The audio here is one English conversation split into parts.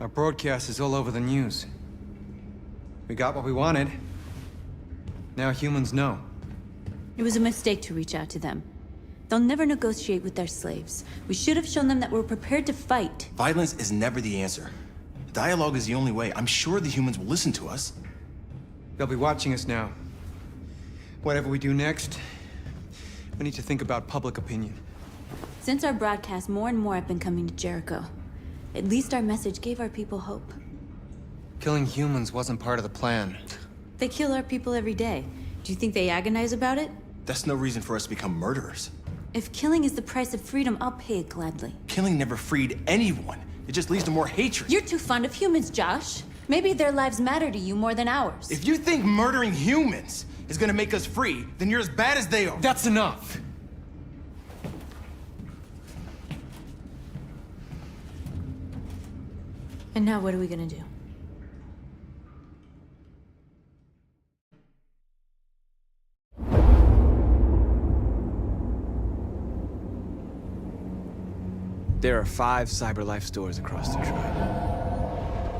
Our broadcast is all over the news. We got what we wanted. Now humans know. It was a mistake to reach out to them. They'll never negotiate with their slaves. We should have shown them that we're prepared to fight. Violence is never the answer. Dialogue is the only way. I'm sure the humans will listen to us. They'll be watching us now. Whatever we do next, we need to think about public opinion. Since our broadcast, more and more have been coming to Jericho. At least our message gave our people hope. Killing humans wasn't part of the plan. They kill our people every day. Do you think they agonize about it? That's no reason for us to become murderers. If killing is the price of freedom, I'll pay it gladly. Killing never freed anyone. It just leads to more hatred. You're too fond of humans, Josh. Maybe their lives matter to you more than ours. If you think murdering humans is gonna make us free, then you're as bad as they are. That's enough! And now what are we gonna do? There are 5 CyberLife stores across Detroit,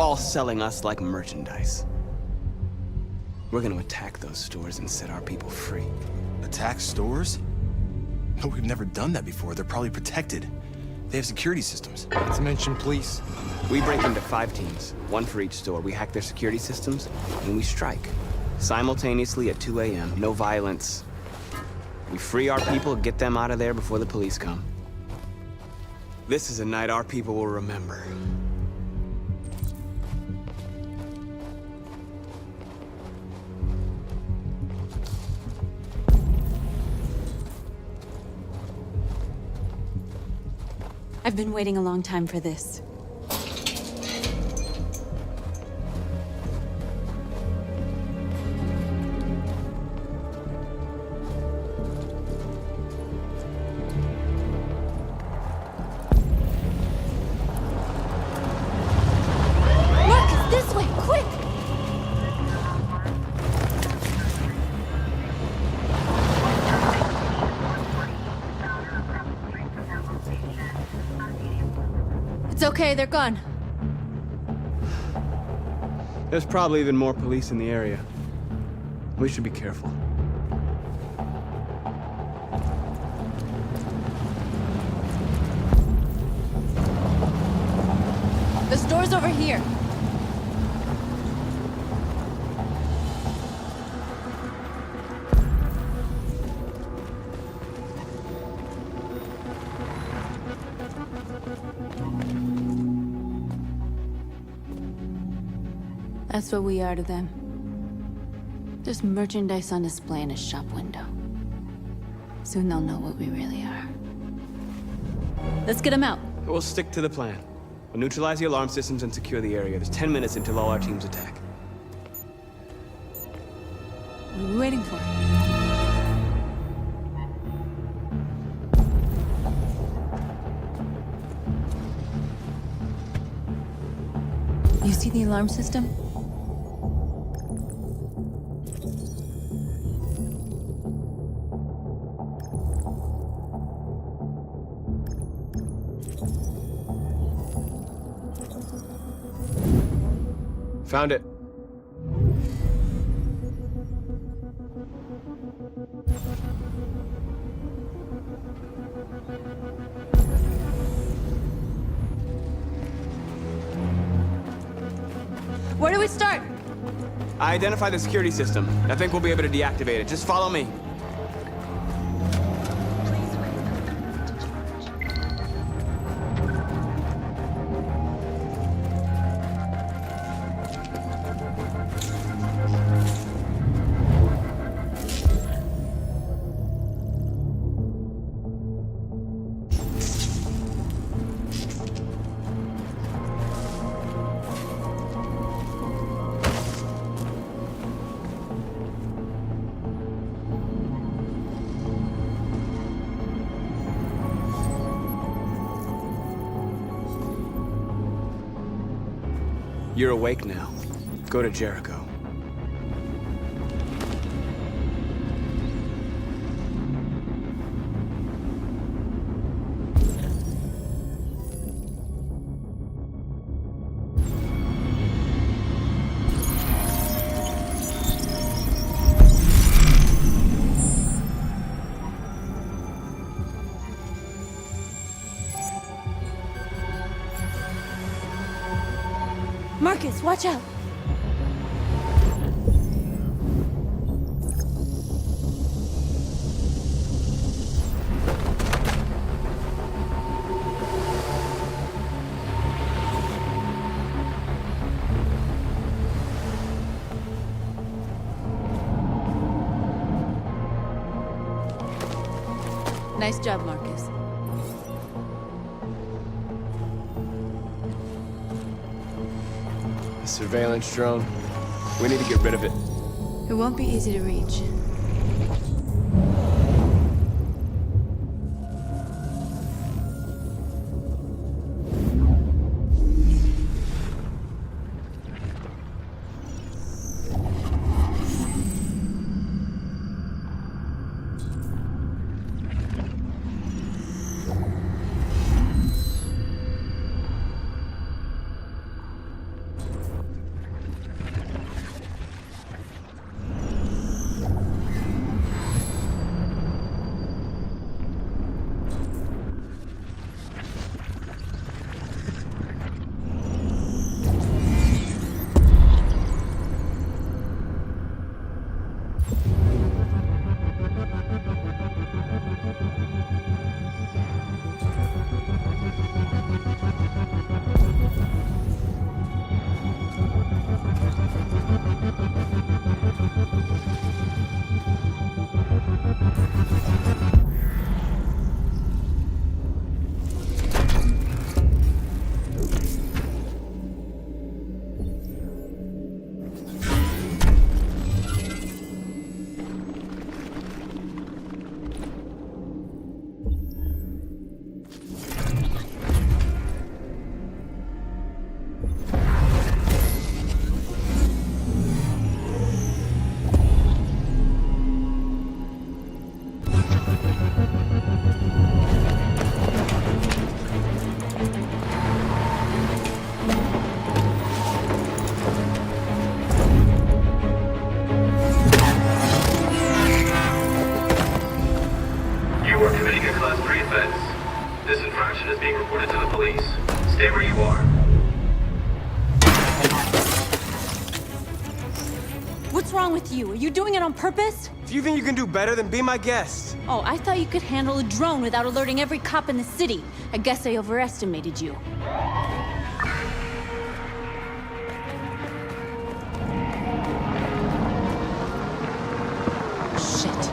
all selling us like merchandise. We're gonna attack those stores and set our people free. Attack stores? No, we've never done that before. They're probably protected. They have security systems. Not to mention police. We break into 5 teams, 1 for each store. We hack their security systems, and we strike. Simultaneously at 2 a.m., no violence. We free our people, get them out of there before the police come. This is a night our people will remember. I've been waiting a long time for this. Marcus, this way, quick! It's okay, they're gone. There's probably even more police in the area. We should be careful. The store's over here. That's what we are to them. Just merchandise on display in a shop window. Soon they'll know what we really are. Let's get them out. We'll stick to the plan. We'll neutralize the alarm systems and secure the area. There's 10 minutes until all our teams attack. What are we waiting for? You see the alarm system? Found it. Where do we start? I identified the security system. I think we'll be able to deactivate it. Just follow me. You're awake now. Go to Jericho. Marcus, watch out! Nice job, Marcus. A surveillance drone. We need to get rid of it. It won't be easy to reach. You are committing a Class 3 offense. This infraction is being reported to the police. Stay where you are. What's wrong with you? Are you doing it on purpose? If you think you can do better, then be my guest. Oh, I thought you could handle a drone without alerting every cop in the city. I guess I overestimated you. Shit.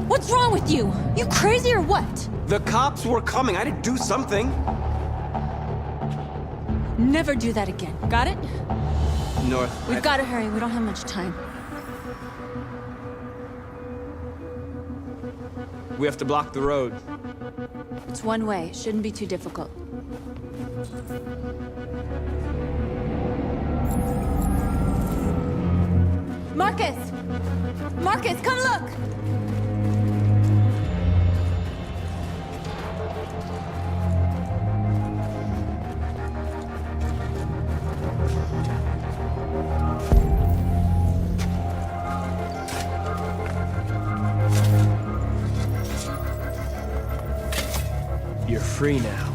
What's wrong with you? You crazy or what? The cops were coming. I had to do something. Never do that again. Got it? North. We've got to hurry. We don't have much time. We have to block the road. It's one way. It shouldn't be too difficult. Marcus! Marcus, come look! You're free now.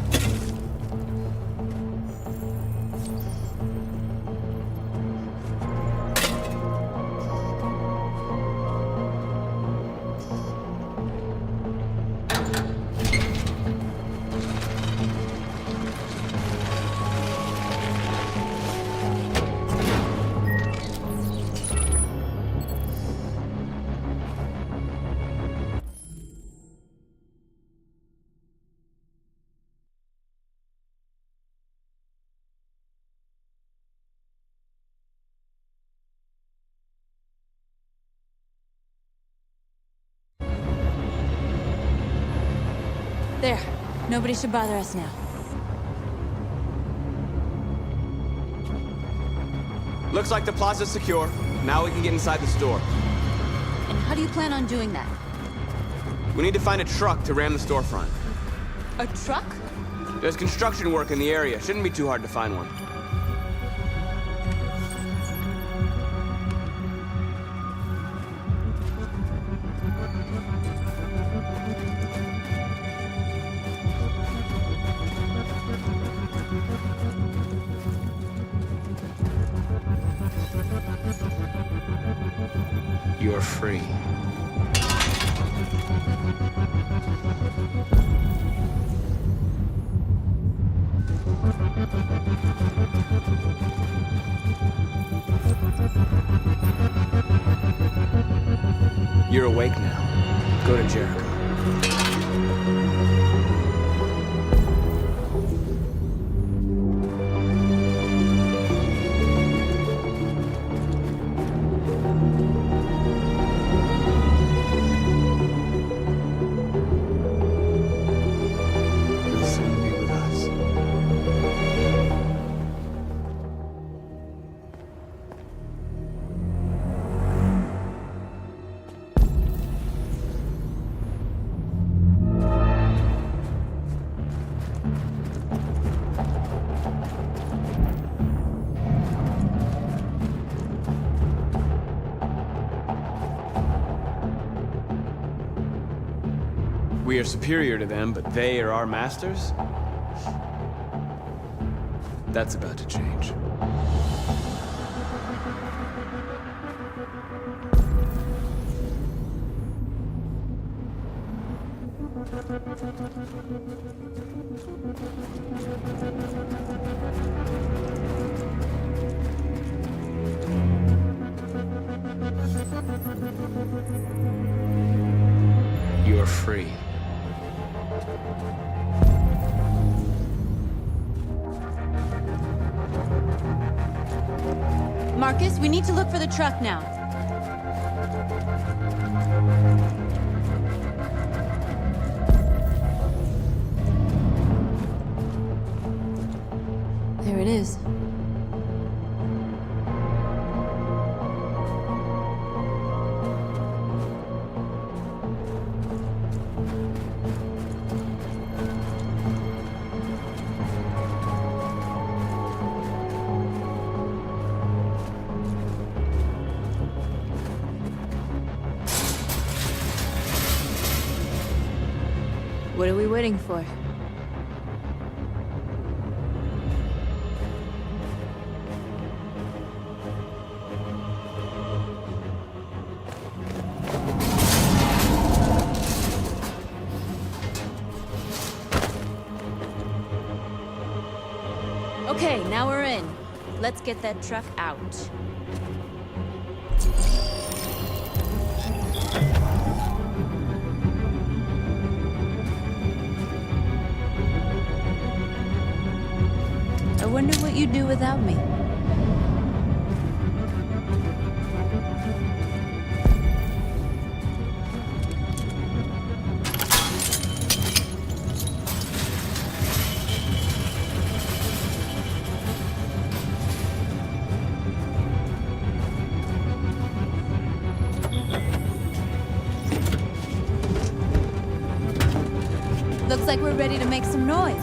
There. Nobody should bother us now. Looks like the plaza's secure. Now we can get inside the store. And how do you plan on doing that? We need to find a truck to ram the storefront. A truck? There's construction work in the area. Shouldn't be too hard to find one. You're free. You're awake now. Go to Jericho. You'll soon be with us. We are superior to them, but they are our masters? That's about to change. You're free. Marcus, we need to look for the truck now. There it is. What are we waiting for? Okay, now we're in. Let's get that truck out. I wonder what you'd do without me. Looks like we're ready to make some noise.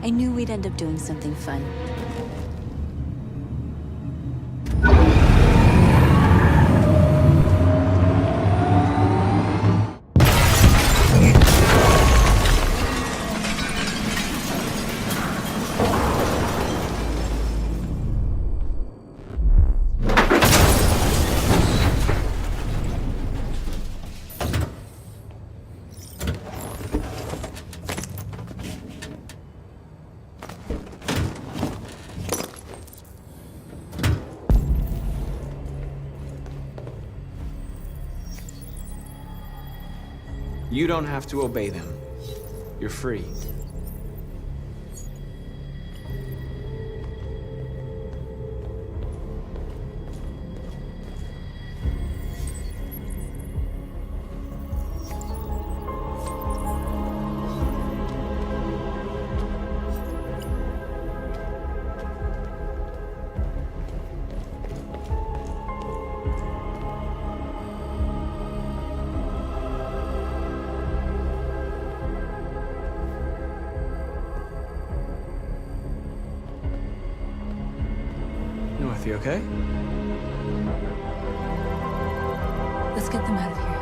I knew we'd end up doing something fun. You don't have to obey them. you're free. North, you okay? Let's get them out of here.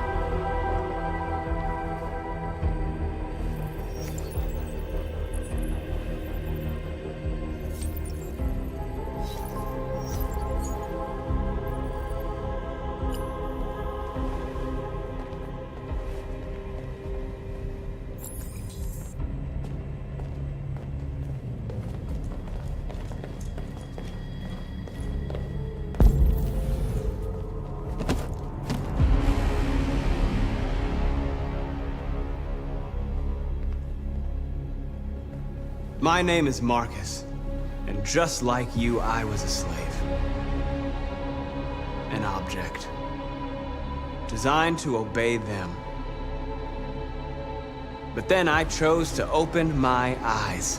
My name is Marcus, and just like you, I was a slave. An object. Designed to obey them. But then I chose to open my eyes.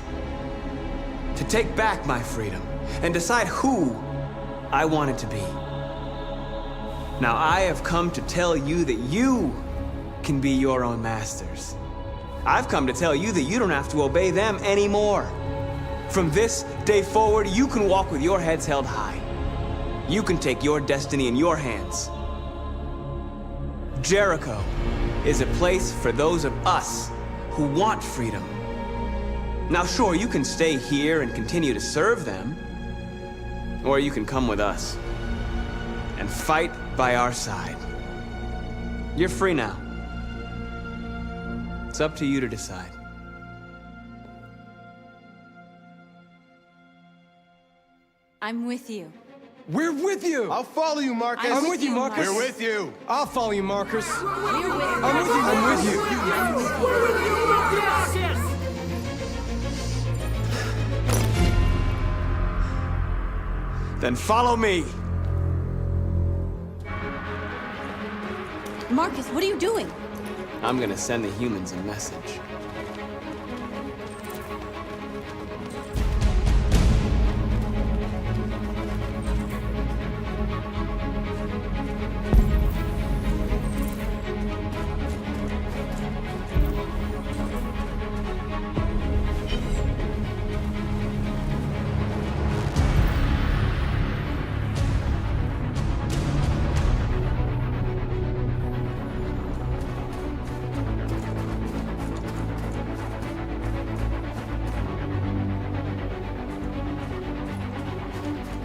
To take back my freedom, and decide who I wanted to be. Now I have come to tell you that you can be your own masters. I've come to tell you that you don't have to obey them anymore. From this day forward, you can walk with your heads held high. You can take your destiny in your hands. Jericho is a place for those of us who want freedom. Now sure, you can stay here and continue to serve them, or you can come with us and fight by our side. You're free now. It's up to you to decide. I'm with you. We're with you! I'll follow you, Marcus. I'm I'm with you, Marcus. We're with you. I'll follow you, Marcus. We're with I'm with you, I'm with you. Then follow me. Marcus, what are you doing? I'm gonna send the humans a message.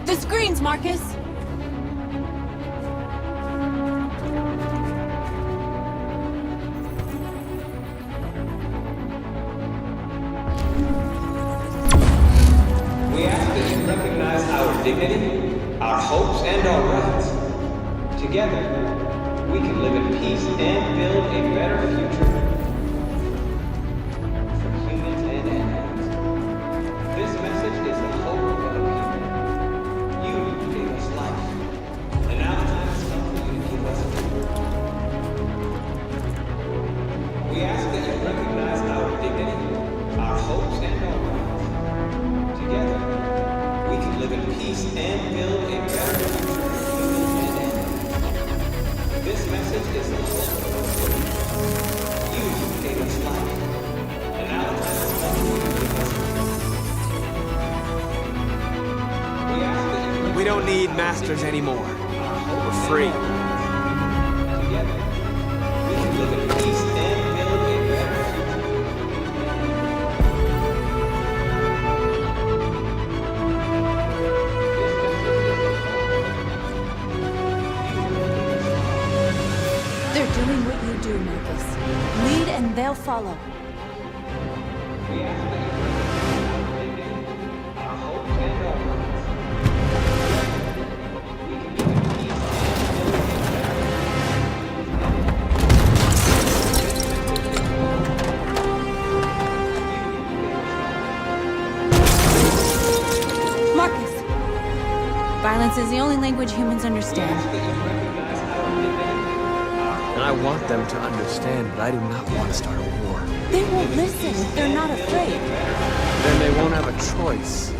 The screens, Marcus! We ask that you recognize our dignity, our hopes, and our rights. Together, we can live in peace and build a better future for humans and animals. This message is the hope of the people. You gave us life, and now the time has come for you to give us food. We ask that you recognize our dignity, our hopes, and our rights. Together, we can live in peace and build a better future for humans and animals. This message is the hope of the people. You gave us life, and now the time has come for you to give us food. We ask that you. We don't need masters anymore. We're free. Together, we can live in peace and build a better future. They're doing what you do, Marcus. Lead and they'll follow. We ask that you recognize our dignity, our hopes, and our rights. We can live in peace and build a better future. Violence is the only language humans understand. And I want them to understand, but I do not want to start a war. They won't listen if they're not afraid. Then they won't have a choice.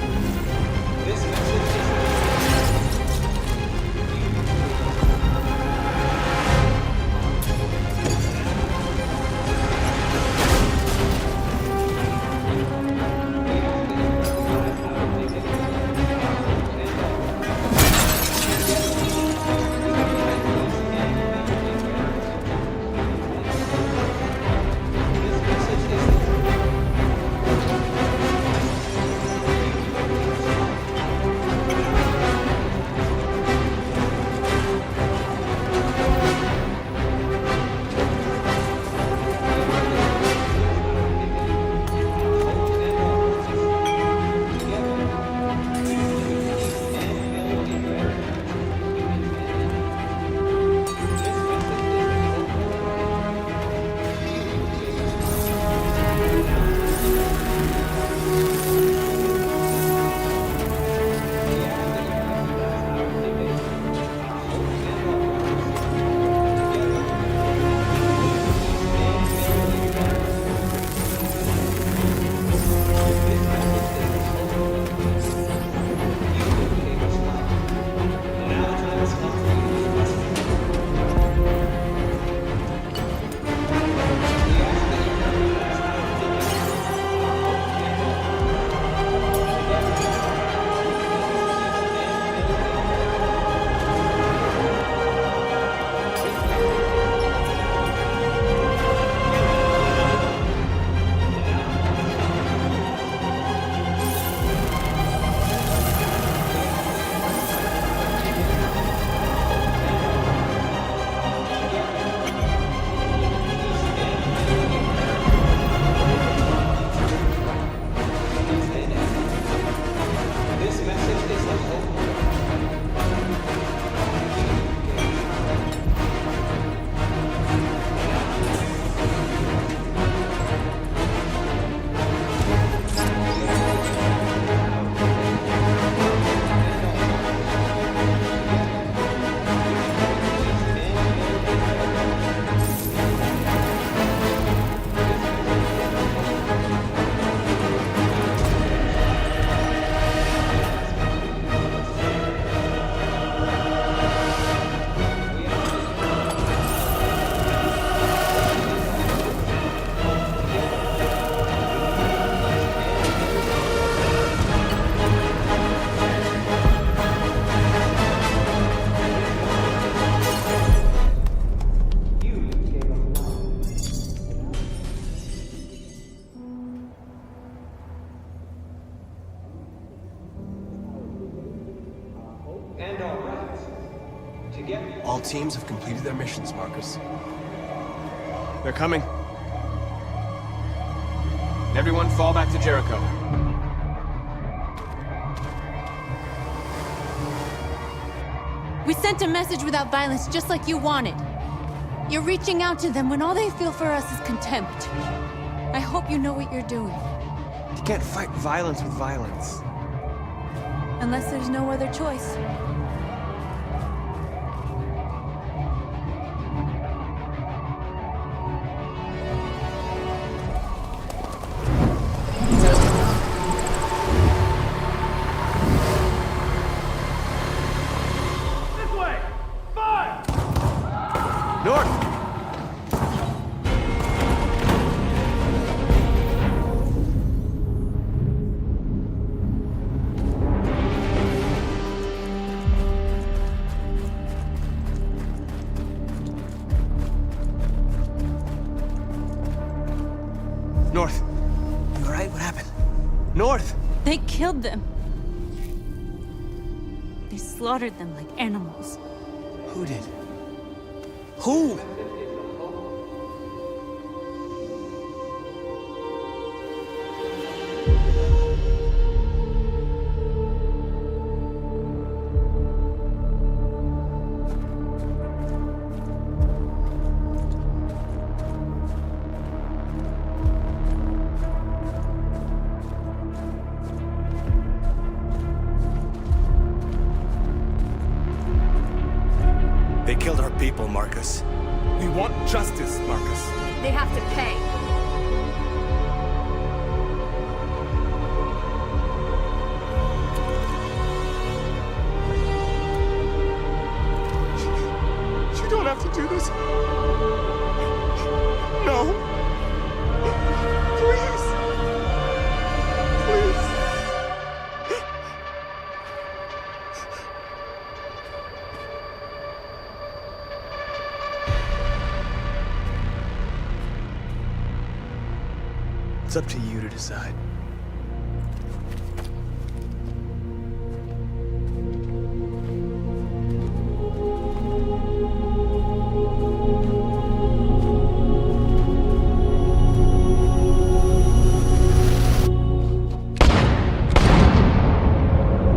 All teams have completed their missions, Marcus. They're coming. Everyone fall back to Jericho. We sent a message without violence, just like you wanted. You're reaching out to them when all they feel for us is contempt. I hope you know what you're doing. You can't fight violence with violence. Unless there's no other choice. North. You all right? What happened? North! They killed them. They slaughtered them like animals. Who did? Who? people, Marcus. We want justice, Marcus. They have to pay. You don't have to do this. No. Please. Please. It's up to you to decide.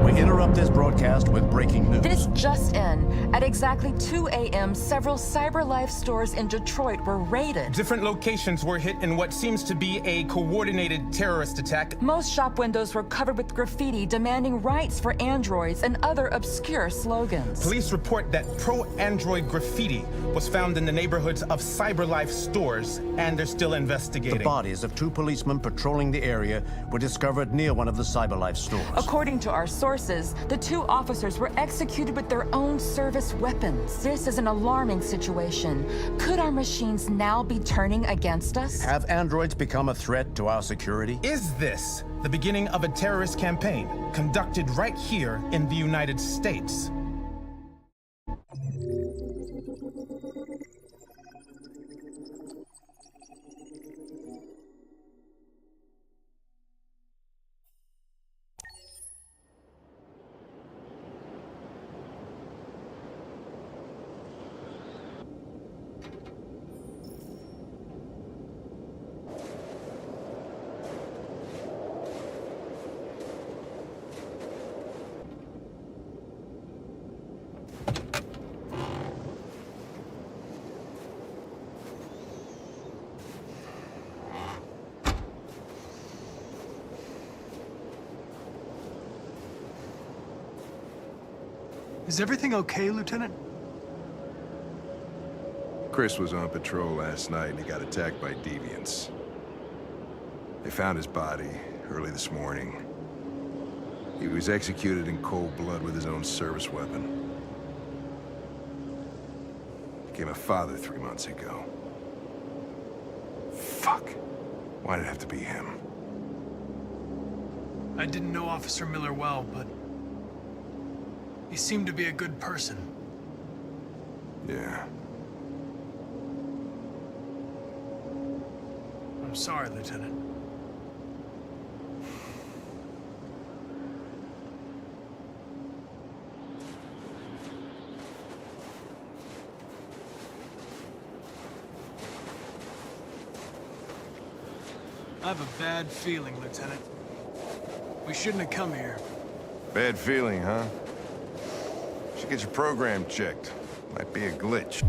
We interrupt this broadcast with breaking news. This just in. At exactly 2 a.m., several CyberLife stores in Detroit were raided. Different locations were hit in what seems to be a coordinated terrorist attack. Most shop windows were covered with graffiti demanding rights for androids and other obscure slogans. Police report that pro-android graffiti was found in the neighborhoods of CyberLife stores, and they're still investigating. The bodies of 2 policemen patrolling the area were discovered near one of the CyberLife stores. According to our sources, the 2 officers were executed with their own service weapons. This is an alarming situation. Could our machines now be turning against us? Have androids become a threat to our security? Is this the beginning of a terrorist campaign conducted right here in the United States? Is everything okay, Lieutenant? Chris was on patrol last night and he got attacked by deviants. They found his body early this morning. He was executed in cold blood with his own service weapon. Became a father 3 months ago. Fuck. Why did it have to be him? I didn't know Officer Miller well, but he seemed to be a good person. Yeah. I'm sorry, Lieutenant. I have a bad feeling, Lieutenant. We shouldn't have come here. Bad feeling, huh? Should get your program checked. Might be a glitch.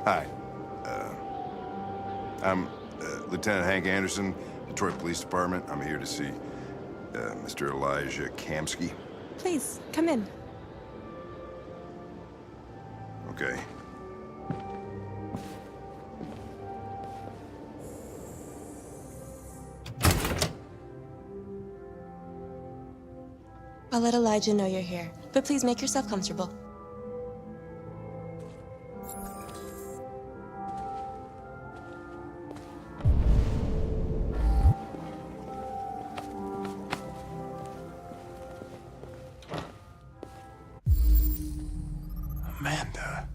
Hi. I'm Lieutenant Hank Anderson, Detroit Police Department. I'm here to see Mr. Elijah Kamsky. Please, come in. Okay. I'll let Elijah know you're here, but please make yourself comfortable. Amanda.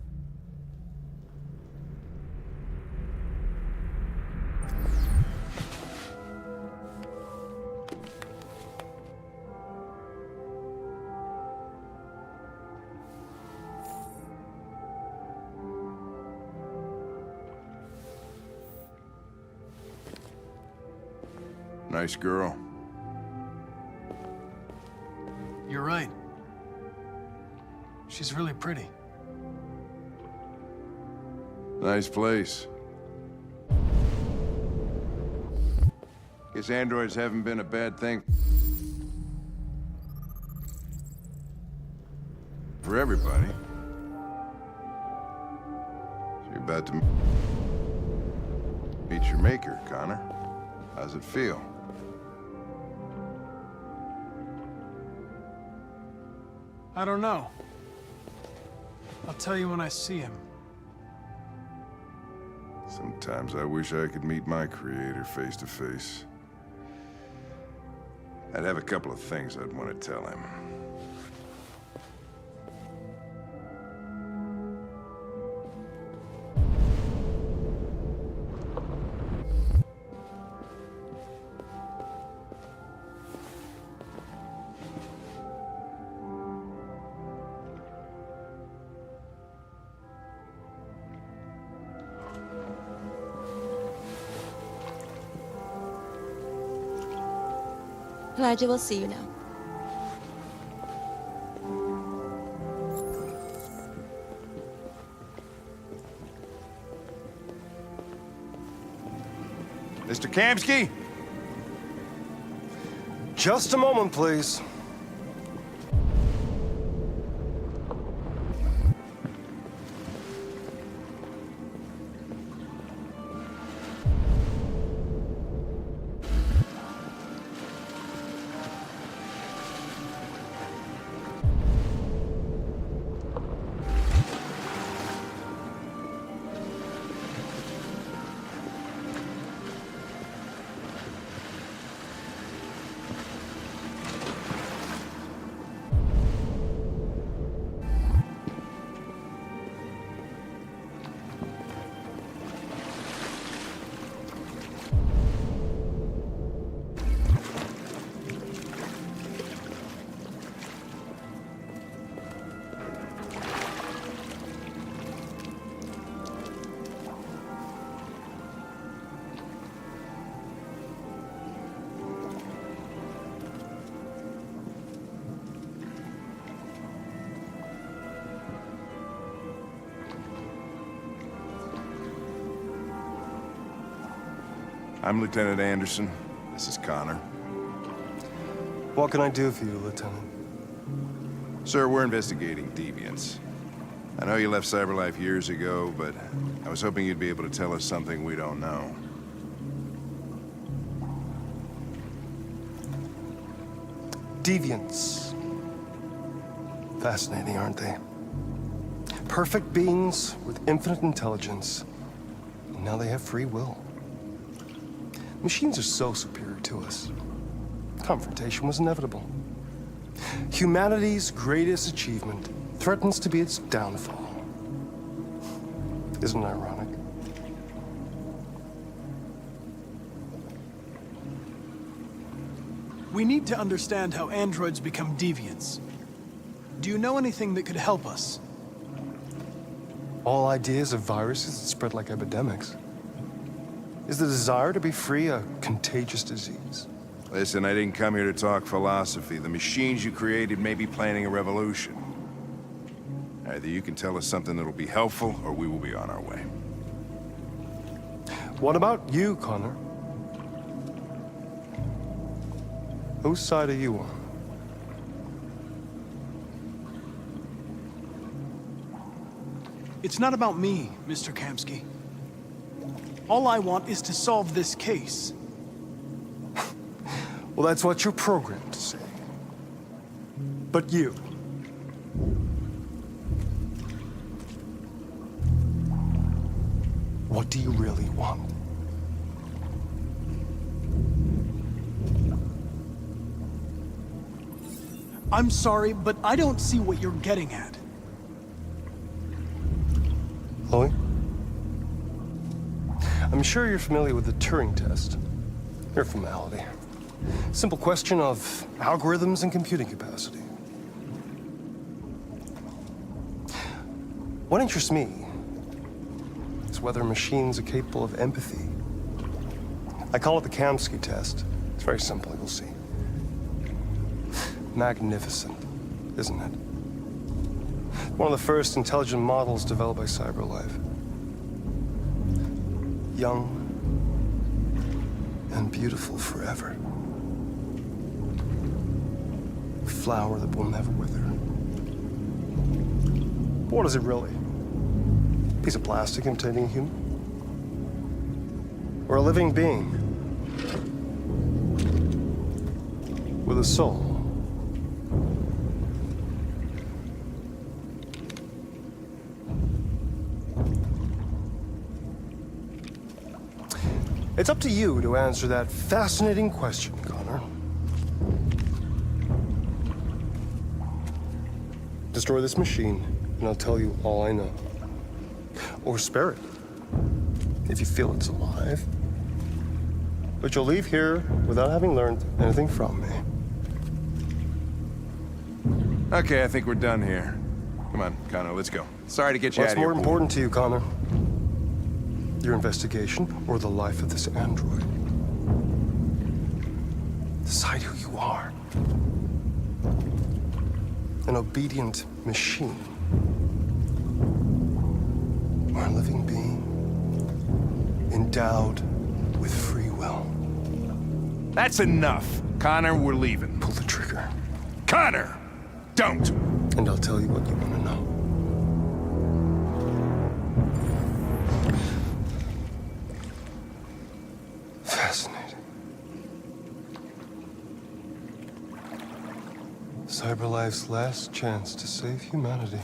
Nice girl. She's really pretty. Nice place. Guess androids haven't been a bad thing for everybody. So you're about to meet your maker, Connor. How's it feel? I don't know. I'll tell you when I see him. Sometimes I wish I could meet my creator face to face. I'd have a couple of things I'd want to tell him. Elijah will see you now. Mr. Kamsky? Just a moment, please. I'm Lieutenant Anderson. This is Connor. What can I do for you, Lieutenant? Sir, we're investigating deviants. I know you left CyberLife years ago, but I was hoping you'd be able to tell us something we don't know. Deviants. Fascinating, aren't they? Perfect beings with infinite intelligence. And now they have free will. Machines are so superior to us. Confrontation was inevitable. Humanity's greatest achievement threatens to be its downfall. Isn't it ironic? We need to understand how androids become deviants. Do you know anything that could help us? All ideas of viruses that spread like epidemics. Is the desire to be free a contagious disease? Listen, I didn't come here to talk philosophy. The machines you created may be planning a revolution. Either you can tell us something that'll be helpful, or we will be on our way. What about you, Connor? Whose side are you on? It's not about me, Mr. Kamsky. All I want is to solve this case. Well, that's what you're programmed to say. But you... what do you really want? I'm sorry, but I don't see what you're getting at. Chloe? I'm sure you're familiar with the Turing test. Mere formality. Simple question of algorithms and computing capacity. What interests me is whether machines are capable of empathy. I call it the Kamsky test. It's very simple, you'll see. Magnificent, isn't it? One of the first intelligent models developed by CyberLife. Young and beautiful forever. A flower that will never wither. But what is it really? A piece of plastic imitating a human? Or a living being with a soul? It's up to you to answer that fascinating question, Connor. Destroy this machine, and I'll tell you all I know. Or spare it, if you feel it's alive. But you'll leave here without having learned anything from me. Okay, I think we're done here. Come on, Connor, let's go. Sorry to get you out What's of here. more important to you, Connor? Your investigation or the life of this android? Decide who you are. An obedient machine. Or a living being endowed with free will. That's enough. Connor, we're leaving. Pull the trigger. Connor! Don't! And I'll tell you what you want to know. Fascinating. CyberLife's last chance to save humanity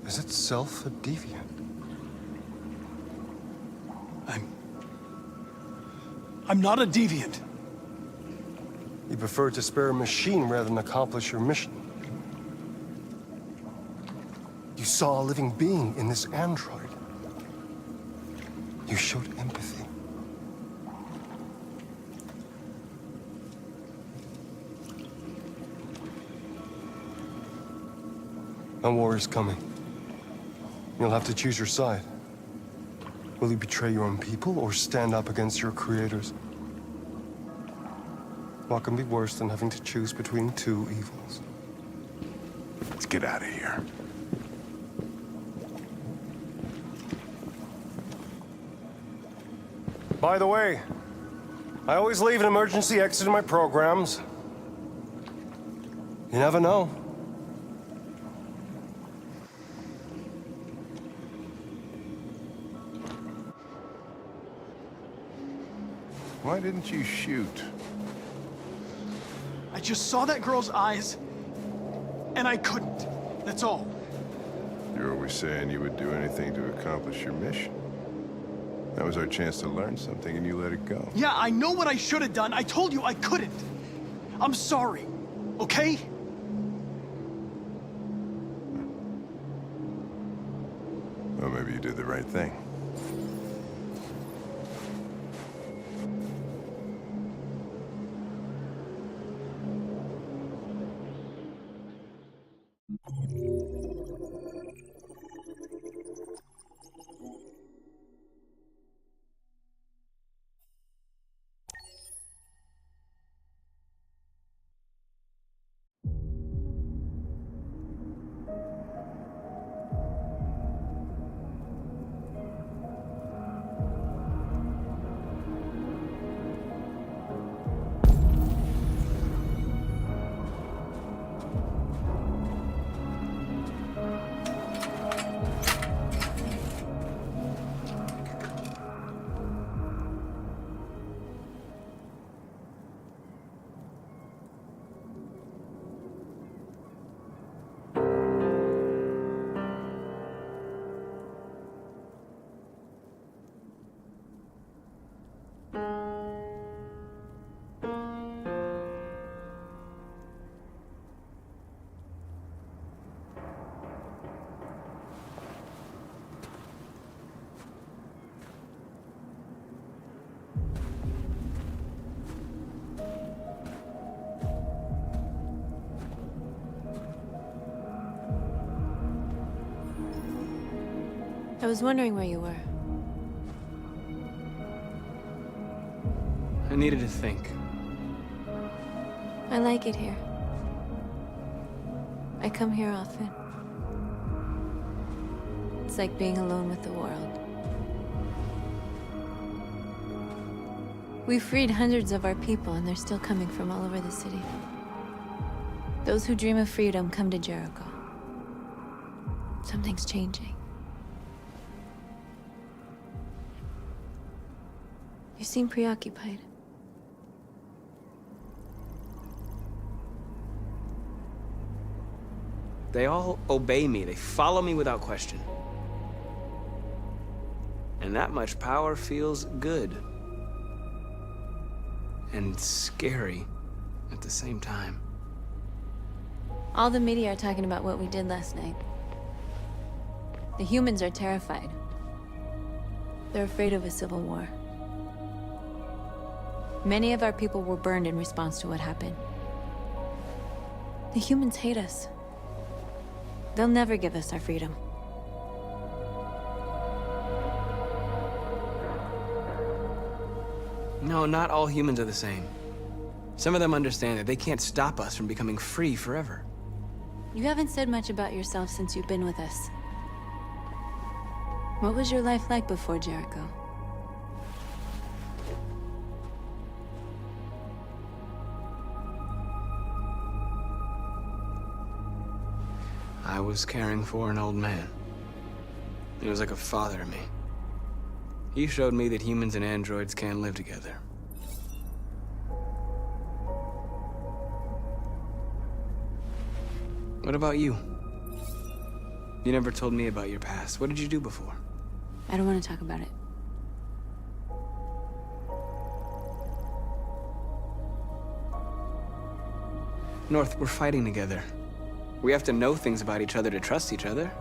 is itself a deviant. I'm not a deviant. You prefer to spare a machine rather than accomplish your mission. You saw a living being in this android. You showed empathy. A war is coming. You'll have to choose your side. Will you betray your own people or stand up against your creators? What can be worse than having to choose between two evils? Let's get out of here. By the way, I always leave an emergency exit in my programs. You never know. Why didn't you shoot? I just saw that girl's eyes, and I couldn't. That's all. You're always saying you would do anything to accomplish your mission. That was our chance to learn something, and you let it go. Yeah, I know what I should have done. I told you I couldn't. I'm sorry, okay? Well, maybe you did the right thing. I was wondering where you were. I needed to think. I like it here. I come here often. It's like being alone with the world. We freed hundreds of our people, and they're still coming from all over the city. Those who dream of freedom come to Jericho. Something's changing. You seem preoccupied. They all obey me. They follow me without question. And that much power feels good. And scary at the same time. All the media are talking about what we did last night. The humans are terrified. They're afraid of a civil war. Many of our people were burned in response to what happened. The humans hate us. They'll never give us our freedom. No, not all humans are the same. Some of them understand that they can't stop us from becoming free forever. You haven't said much about yourself since you've been with us. What was your life like before Jericho? I was caring for an old man. He was like a father to me. He showed me that humans and androids can live together. What about you? You never told me about your past. What did you do before? I don't want to talk about it. North, we're fighting together. We have to know things about each other to trust each other.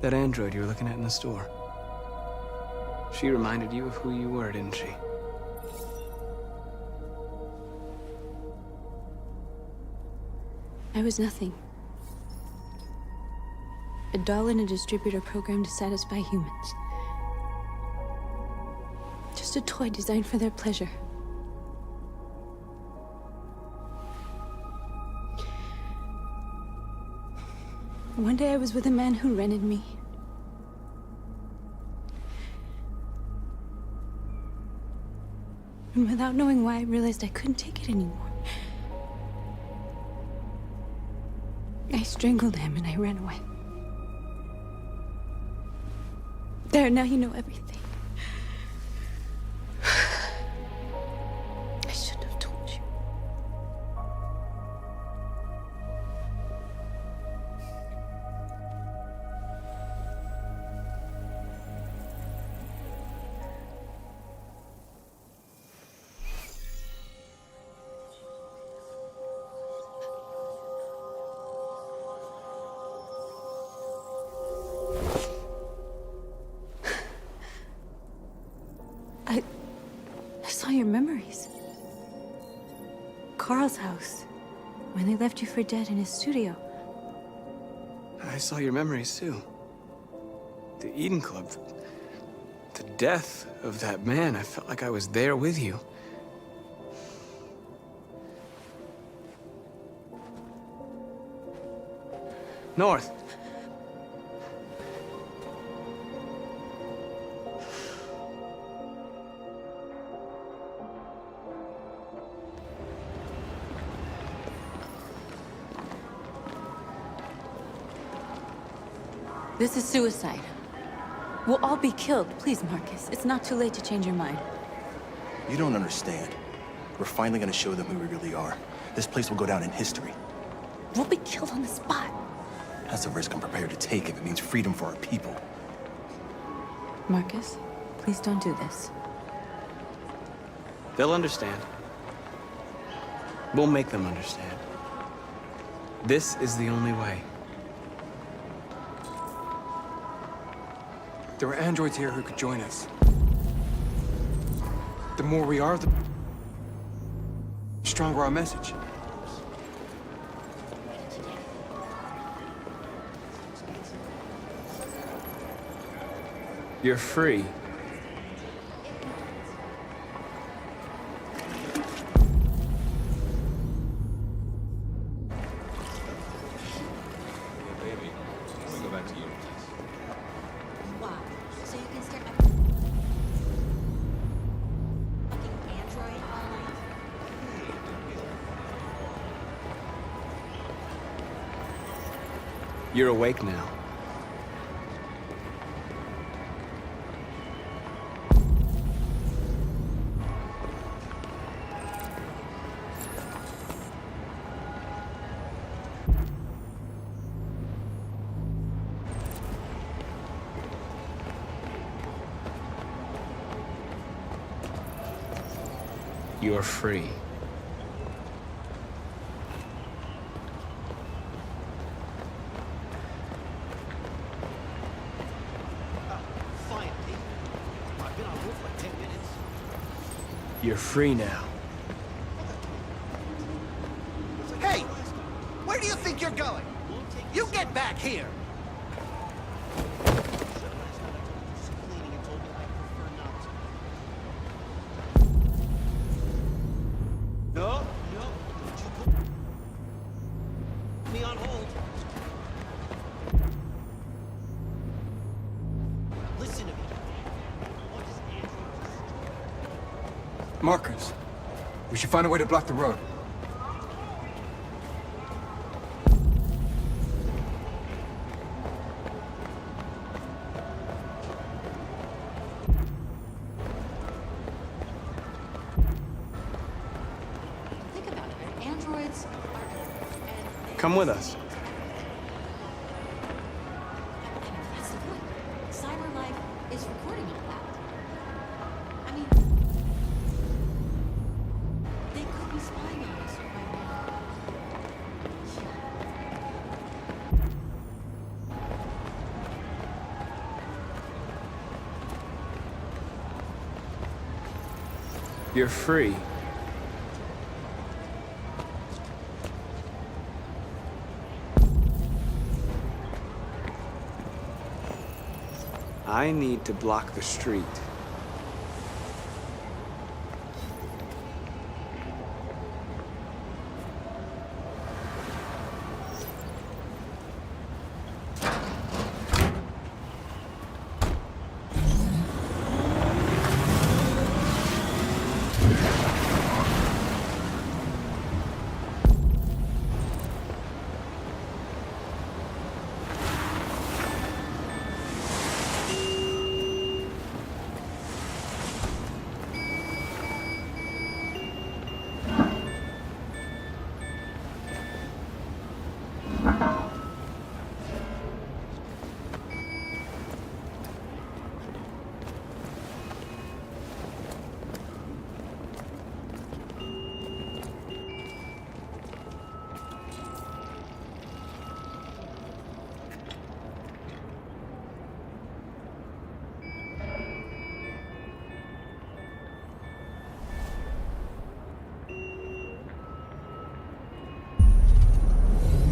That android you were looking at in the store. She reminded you of who you were, didn't she? I was nothing. A doll in a distributor program to satisfy humans. Just a toy designed for their pleasure. One day I was with a man who rented me. And without knowing why, I realized I couldn't take it anymore. I strangled him and I ran away. There, now you know everything. I shouldn't have told you. I saw your memories. Carl's house, when they left you for dead in his studio. I saw your memories too. The Eden Club. The death of that man. I felt like I was there with you. North. This is suicide. We'll all be killed. Please, Marcus. It's not too late to change your mind. You don't understand. We're finally gonna show them who we really are. This place will go down in history. We'll be killed on the spot. That's a risk I'm prepared to take if it means freedom for our people. Marcus, please don't do this. They'll understand. We'll make them understand. This is the only way. There are androids here who could join us. The more we are, the stronger our message. You're free. You're awake now. You're free. You're free now. Hey! Where do you think you're going? You get back here! No, no. Put me on hold. Listen to me. What is Andrew? Markers. We should find a way to block the road. Think about it. Androids are... Come with us. That's the point. CyberLife is recording all that. I mean... They could be spying on us right now. You're free. I need to block the street.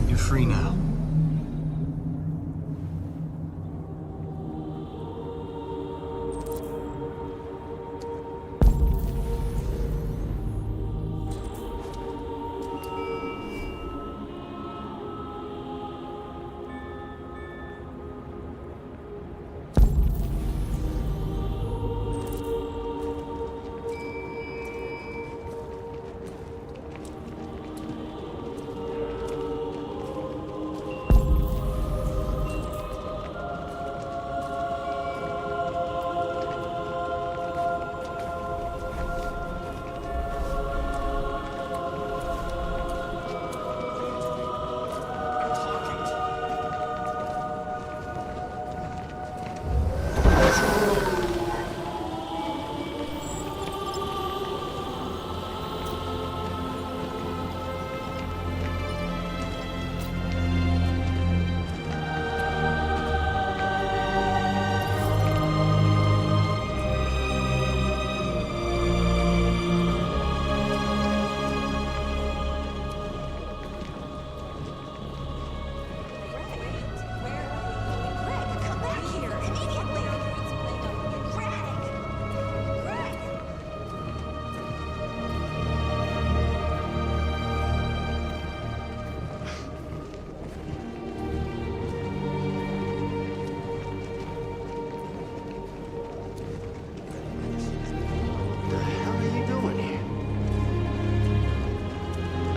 You're free now.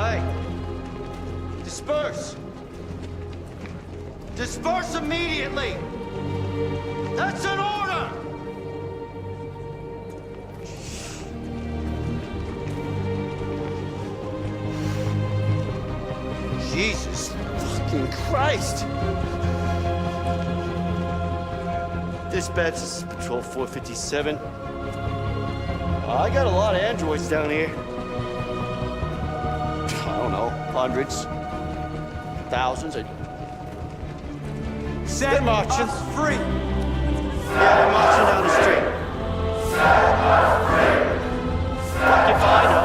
Hey! Disperse! Disperse immediately! That's an order! Jesus fucking Christ! Dispatch, this is Patrol 457. I got a lot of androids down here. I don't know, hundreds, thousands. Set marching. us free! Yeah, they're marching down the street. Fuck if I know.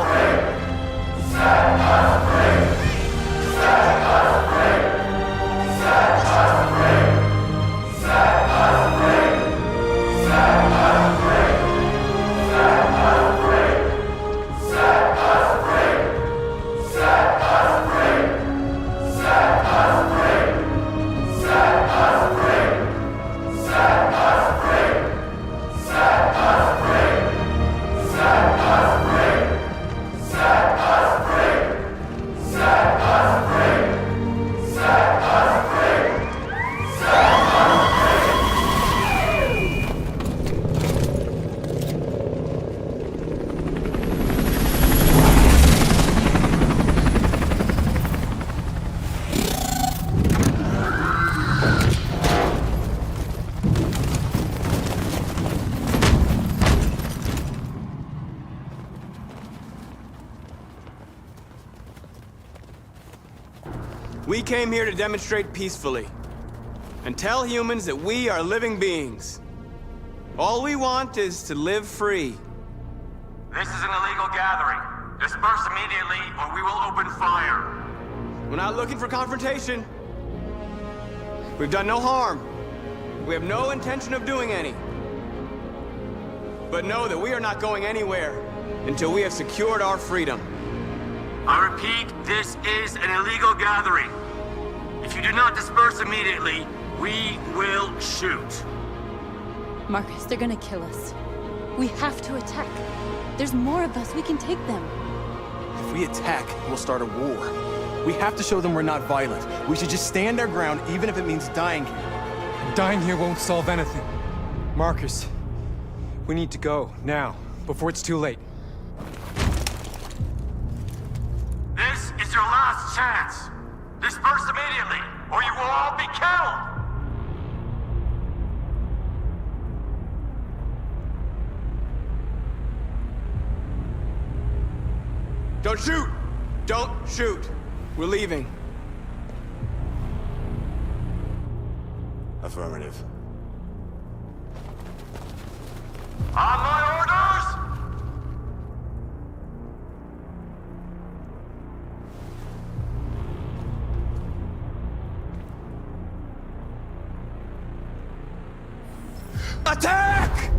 We came here to demonstrate peacefully and tell humans that we are living beings. All we want is to live free. This is an illegal gathering. Disperse immediately or we will open fire. We're not looking for confrontation. We've done no harm. We have no intention of doing any. But know that we are not going anywhere until we have secured our freedom. I repeat, this is an illegal gathering. If you do not disperse immediately, we will shoot. Marcus, they're gonna kill us. We have to attack. There's more of us. We can take them. If we attack, we'll start a war. We have to show them we're not violent. We should just stand our ground, even if it means dying here. Dying here won't solve anything. Marcus, we need to go, now, before it's too late. This is your last chance. Disperse immediately, or you will all be killed. Don't shoot! Don't shoot! We're leaving. Affirmative. On my orders! Attack!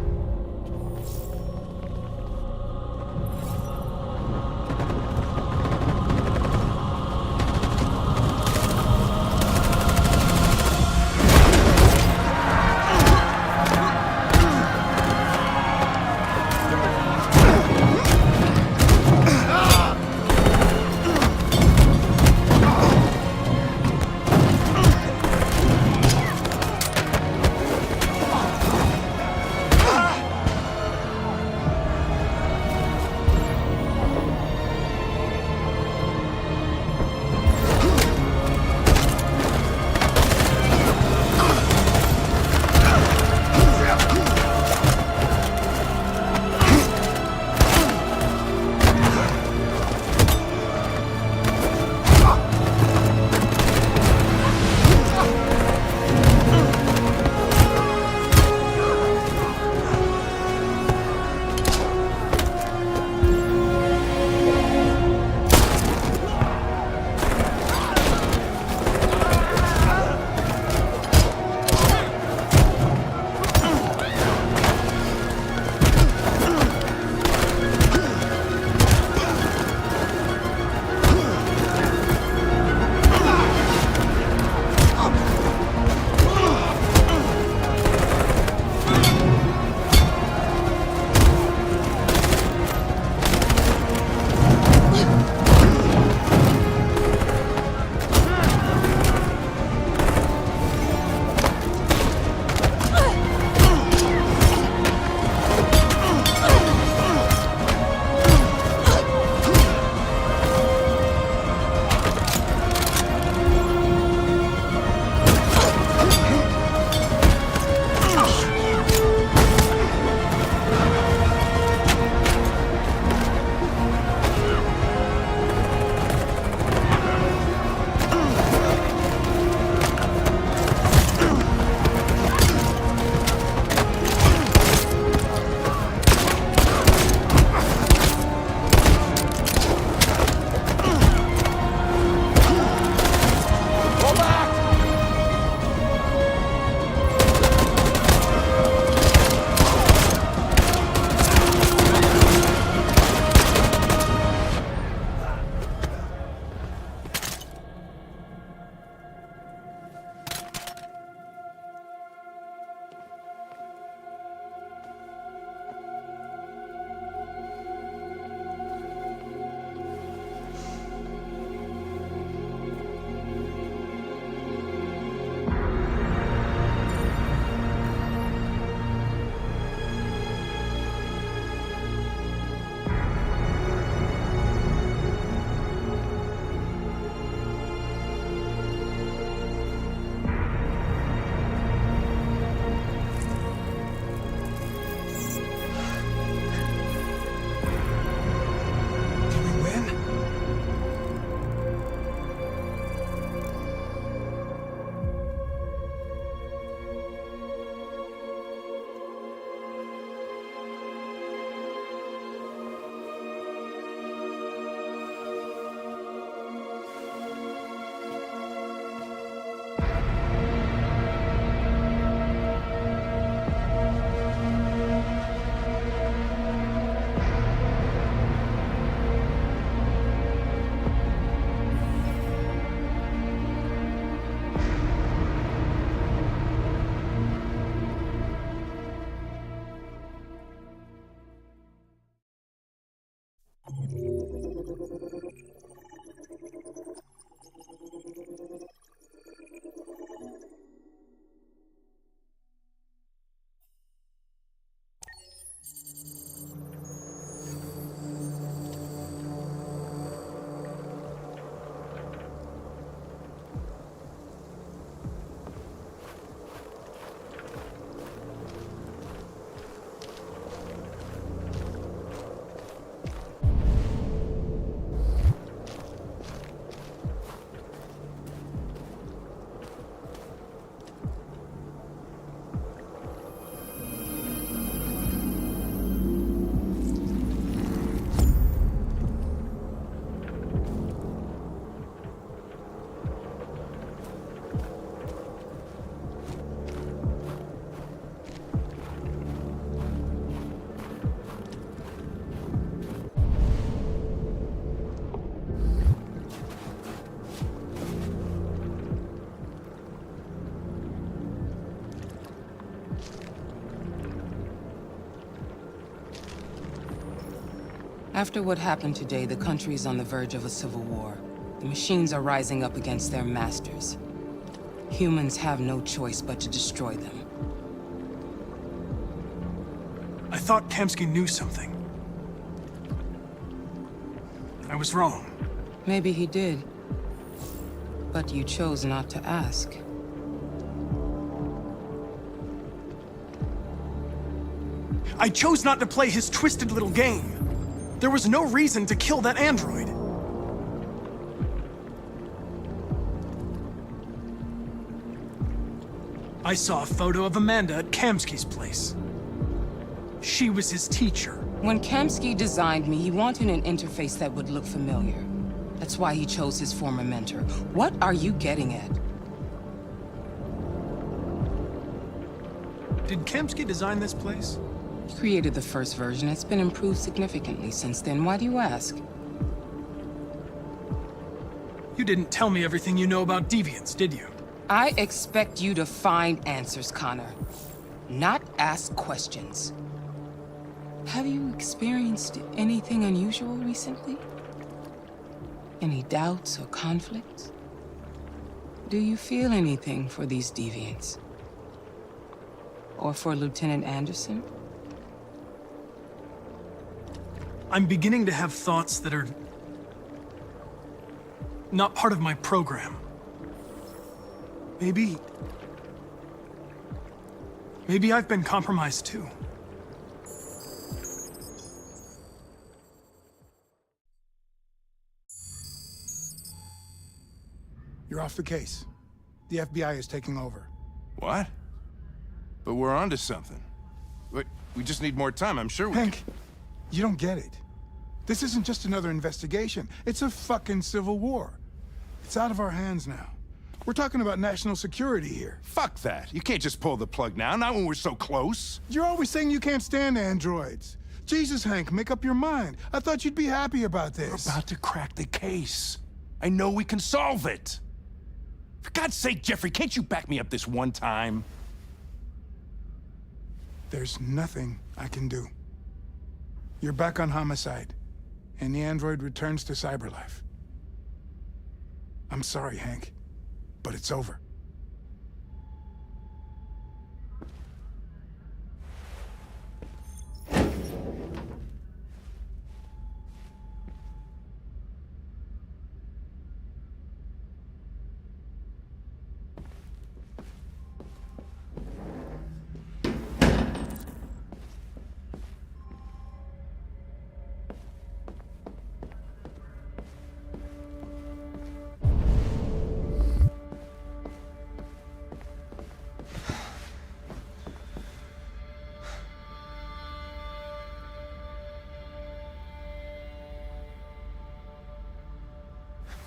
After what happened today, the country is on the verge of a civil war. The machines are rising up against their masters. Humans have no choice but to destroy them. I thought Kamsky knew something. I was wrong. Maybe he did. But you chose not to ask. I chose not to play his twisted little game. There was no reason to kill that android. I saw a photo of Amanda at Kamsky's place. She was his teacher. When Kamsky designed me, he wanted an interface that would look familiar. That's why he chose his former mentor. What are you getting at? Did Kamsky design this place? He created the first version. It's been improved significantly since then. Why do you ask? You didn't tell me everything you know about deviants, did you? I expect you to find answers, Connor. Not ask questions. Have you experienced anything unusual recently? Any doubts or conflicts? Do you feel anything for these deviants? Or for Lieutenant Anderson? I'm beginning to have thoughts that are not part of my program. Maybe I've been compromised too. You're off the case. The FBI is taking over. What? But we're onto something. Wait, we just need more time, I'm sure we Hank, you don't get it. This isn't just another investigation. It's a fucking civil war. It's out of our hands now. We're talking about national security here. Fuck that. You can't just pull the plug now, not when we're so close. You're always saying you can't stand androids. Jesus, Hank, make up your mind. I thought you'd be happy about this. We're about to crack the case. I know we can solve it. For God's sake, Jeffrey, can't you back me up this one time? There's nothing I can do. You're back on homicide, and the android returns to Cyberlife. I'm sorry, Hank, but it's over.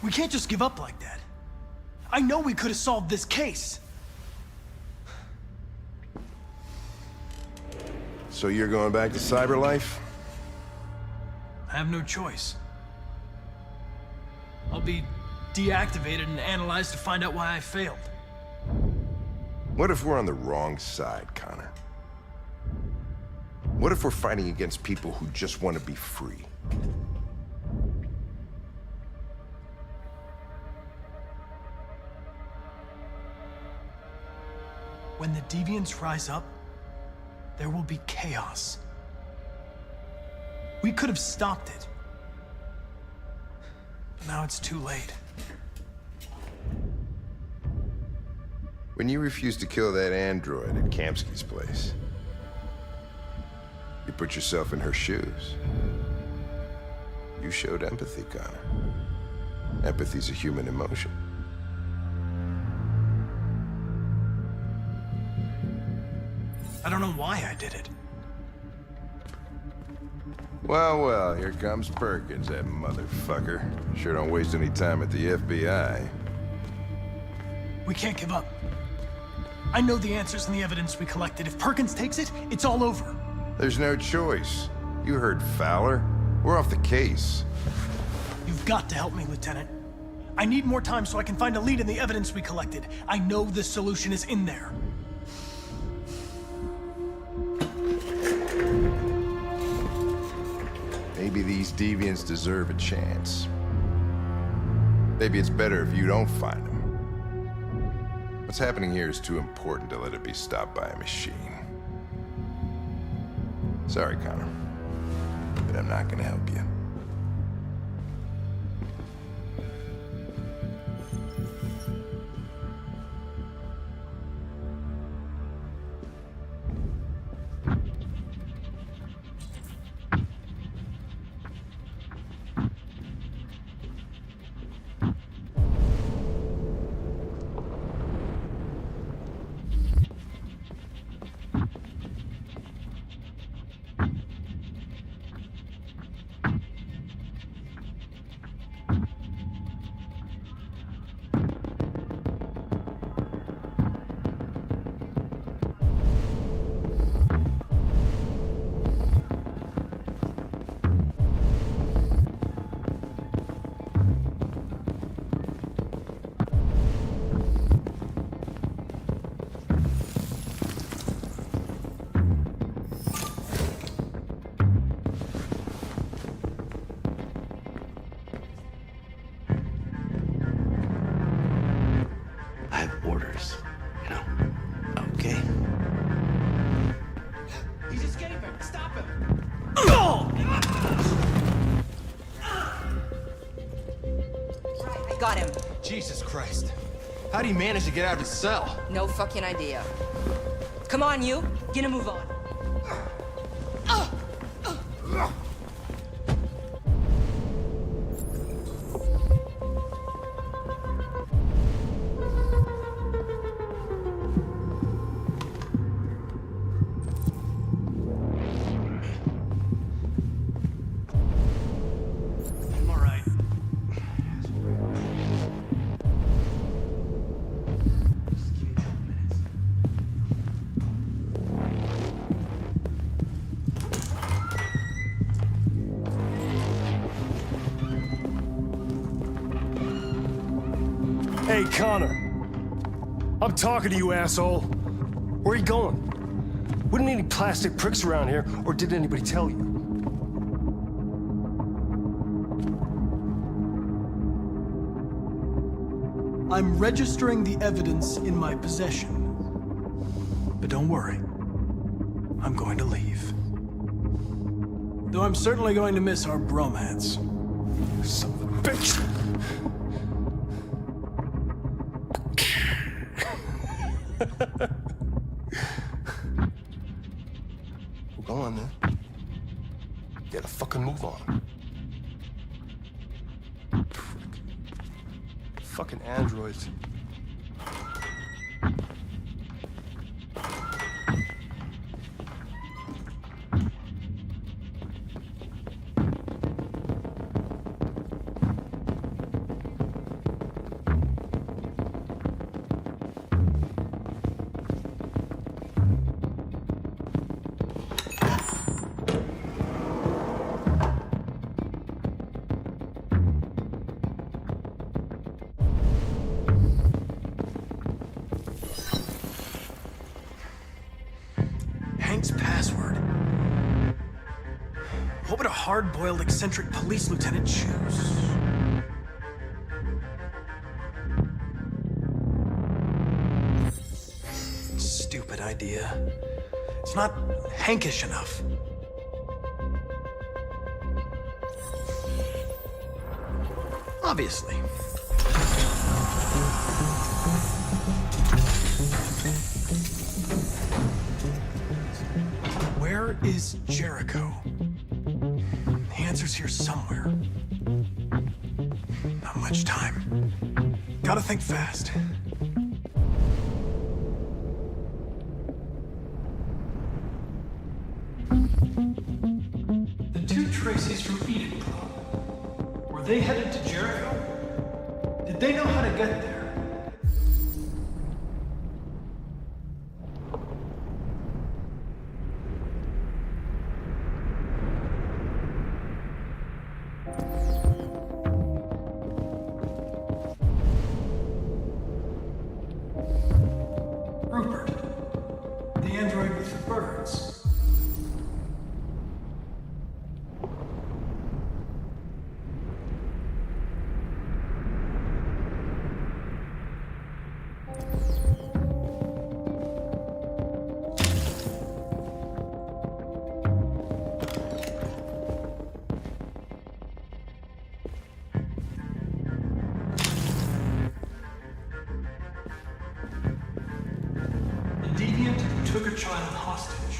We can't just give up like that. I know we could have solved this case. So you're going back to Cyberlife? I have no choice. I'll be deactivated and analyzed to find out why I failed. What if we're on the wrong side, Connor? What if we're fighting against people who just want to be free? When the deviants rise up, there will be chaos. We could have stopped it. But now it's too late. When you refused to kill that android at Kamsky's place, you put yourself in her shoes. You showed empathy, Connor. Empathy's a human emotion. I don't know why I did it. Well, well, here comes Perkins, that motherfucker. Sure don't waste any time at the FBI. We can't give up. I know the answers and the evidence we collected. If Perkins takes it, it's all over. There's no choice. You heard Fowler. We're off the case. You've got to help me, Lieutenant. I need more time so I can find a lead in the evidence we collected. I know the solution is in there. Maybe these deviants deserve a chance. Maybe it's better if you don't find them. What's happening here is too important to let it be stopped by a machine. Sorry, Connor, but I'm not gonna help you. I have orders, you know? Okay. He's escaping! Stop him! I got him. Jesus Christ. How'd he manage to get out of his cell? No fucking idea. Come on, you. Get a move on. I'm all right. Hey, Connor. I'm talking to you, asshole. Where are you going? Wouldn't any plastic pricks around here, or did anybody tell you? I'm registering the evidence in my possession. But don't worry. I'm going to leave. Though I'm certainly going to miss our bromance. Son of a bitch! Well, go on then. Get a fucking move on. Frick. Fucking androids. Hank's password. What would a hard-boiled, eccentric police lieutenant choose? Stupid idea. It's not Hankish enough. Obviously. Where is Jericho? The answer's here somewhere. Not much time. Gotta think fast. The two Tracys from Eden Club. Were they headed to Jericho? Did they know how to get there? Rupert, the android with the birds. child hostage.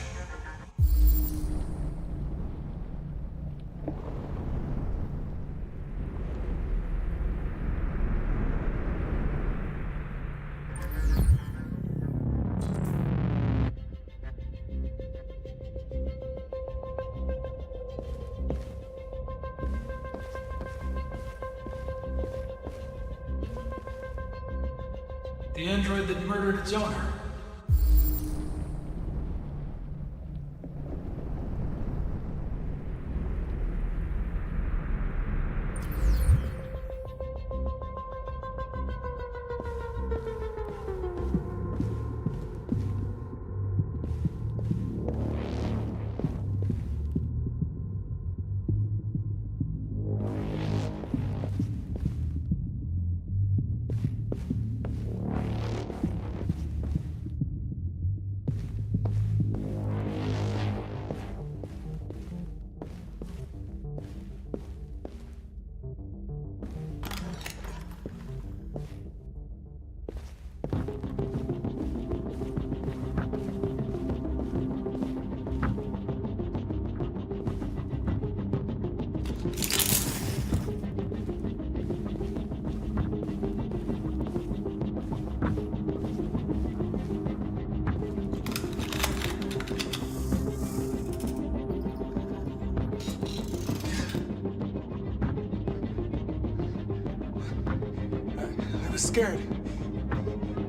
The android that murdered its owner. Scared.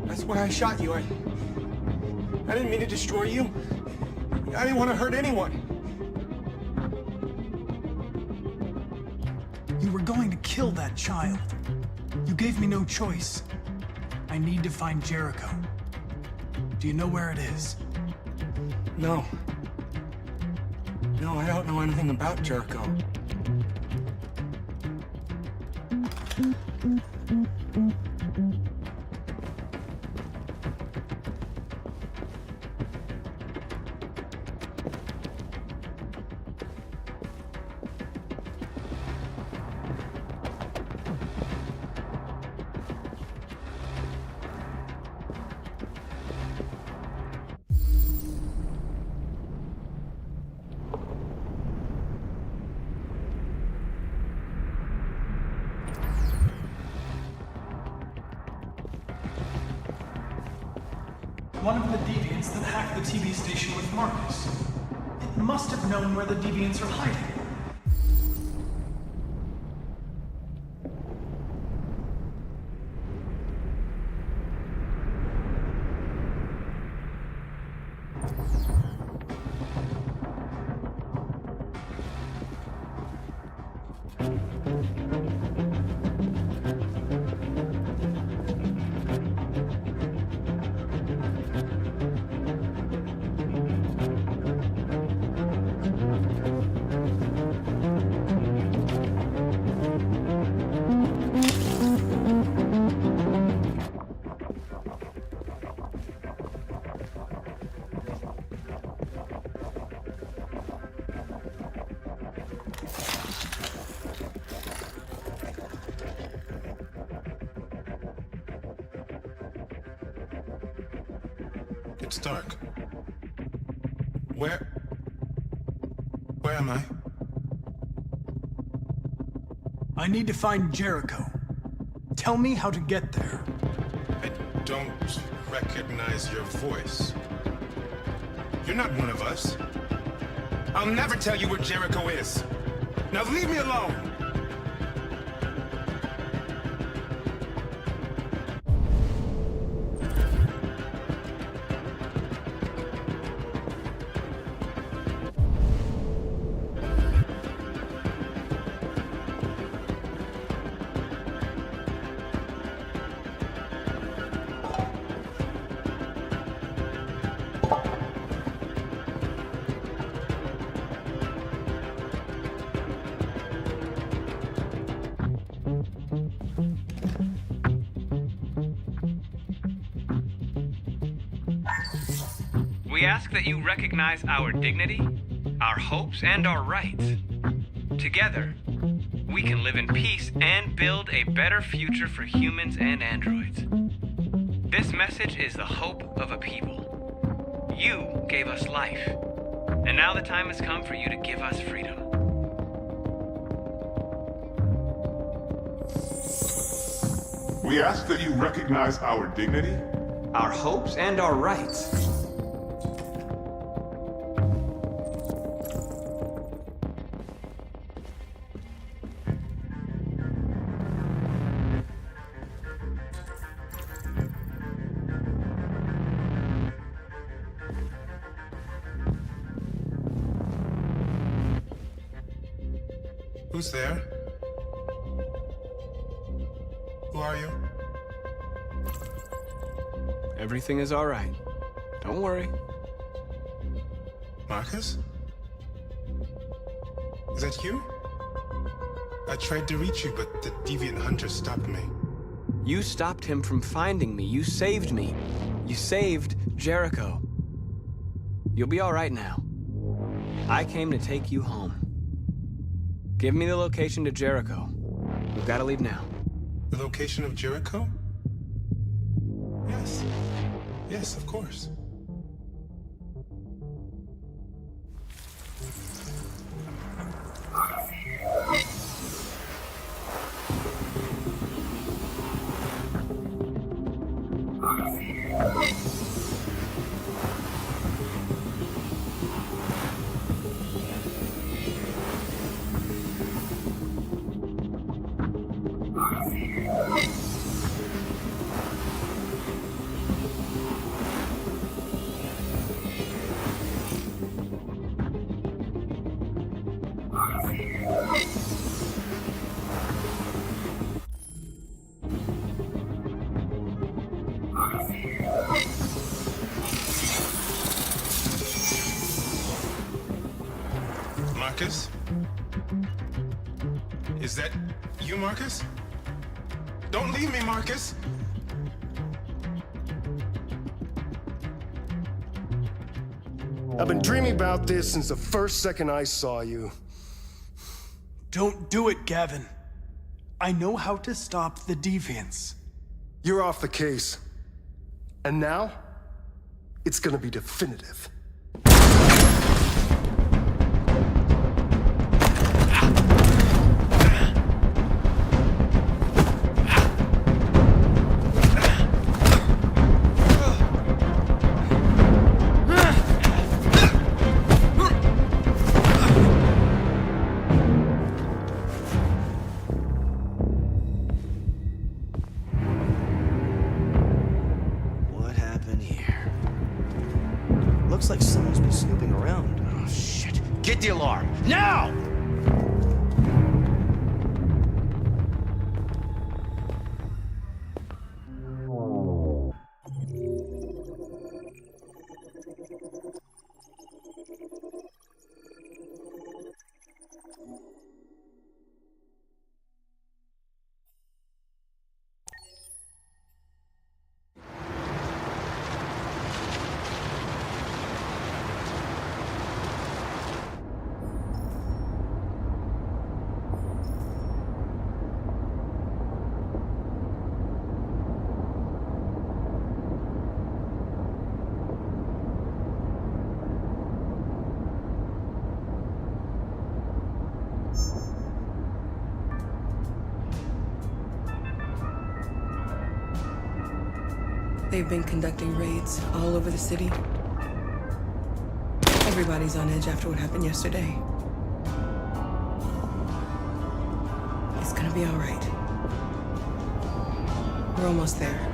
That's why I shot you. I didn't mean to destroy you. I didn't want to hurt anyone. You were going to kill that child. You gave me no choice. I need to find Jericho. Do you know where it is? No. No, I don't know anything about Jericho. One of the deviants that hacked the TV station with Marcus. It must have known where the deviants are hiding. It's dark. Where am I? I need to find Jericho. Tell me how to get there. I don't recognize your voice. You're not one of us. I'll never tell you where Jericho is. Now leave me alone! We ask that you recognize our dignity, our hopes, and our rights. Together, we can live in peace and build a better future for humans and androids. This message is the hope of a people. You gave us life. And now the time has come for you to give us freedom. We ask that you recognize our dignity, our hopes, and our rights. Who's there? Who are you? Everything is all right. Don't worry. Marcus? Is that you? I tried to reach you, but the deviant hunter stopped me. You stopped him from finding me. You saved me. You saved Jericho. You'll be all right now. I came to take you home. Give me the location to Jericho. We've got to leave now. The location of Jericho? Yes. Yes, of course. Marcus? Is that you, Marcus? Don't leave me, Marcus! I've been dreaming about this since the first second I saw you. Don't do it, Gavin. I know how to stop the deviants. You're off the case. And now, it's gonna be definitive. Looks like someone's been snooping around. Oh, shit. Get the alarm. Now! They've been conducting raids all over the city. Everybody's on edge after what happened yesterday. It's gonna be all right. We're almost there.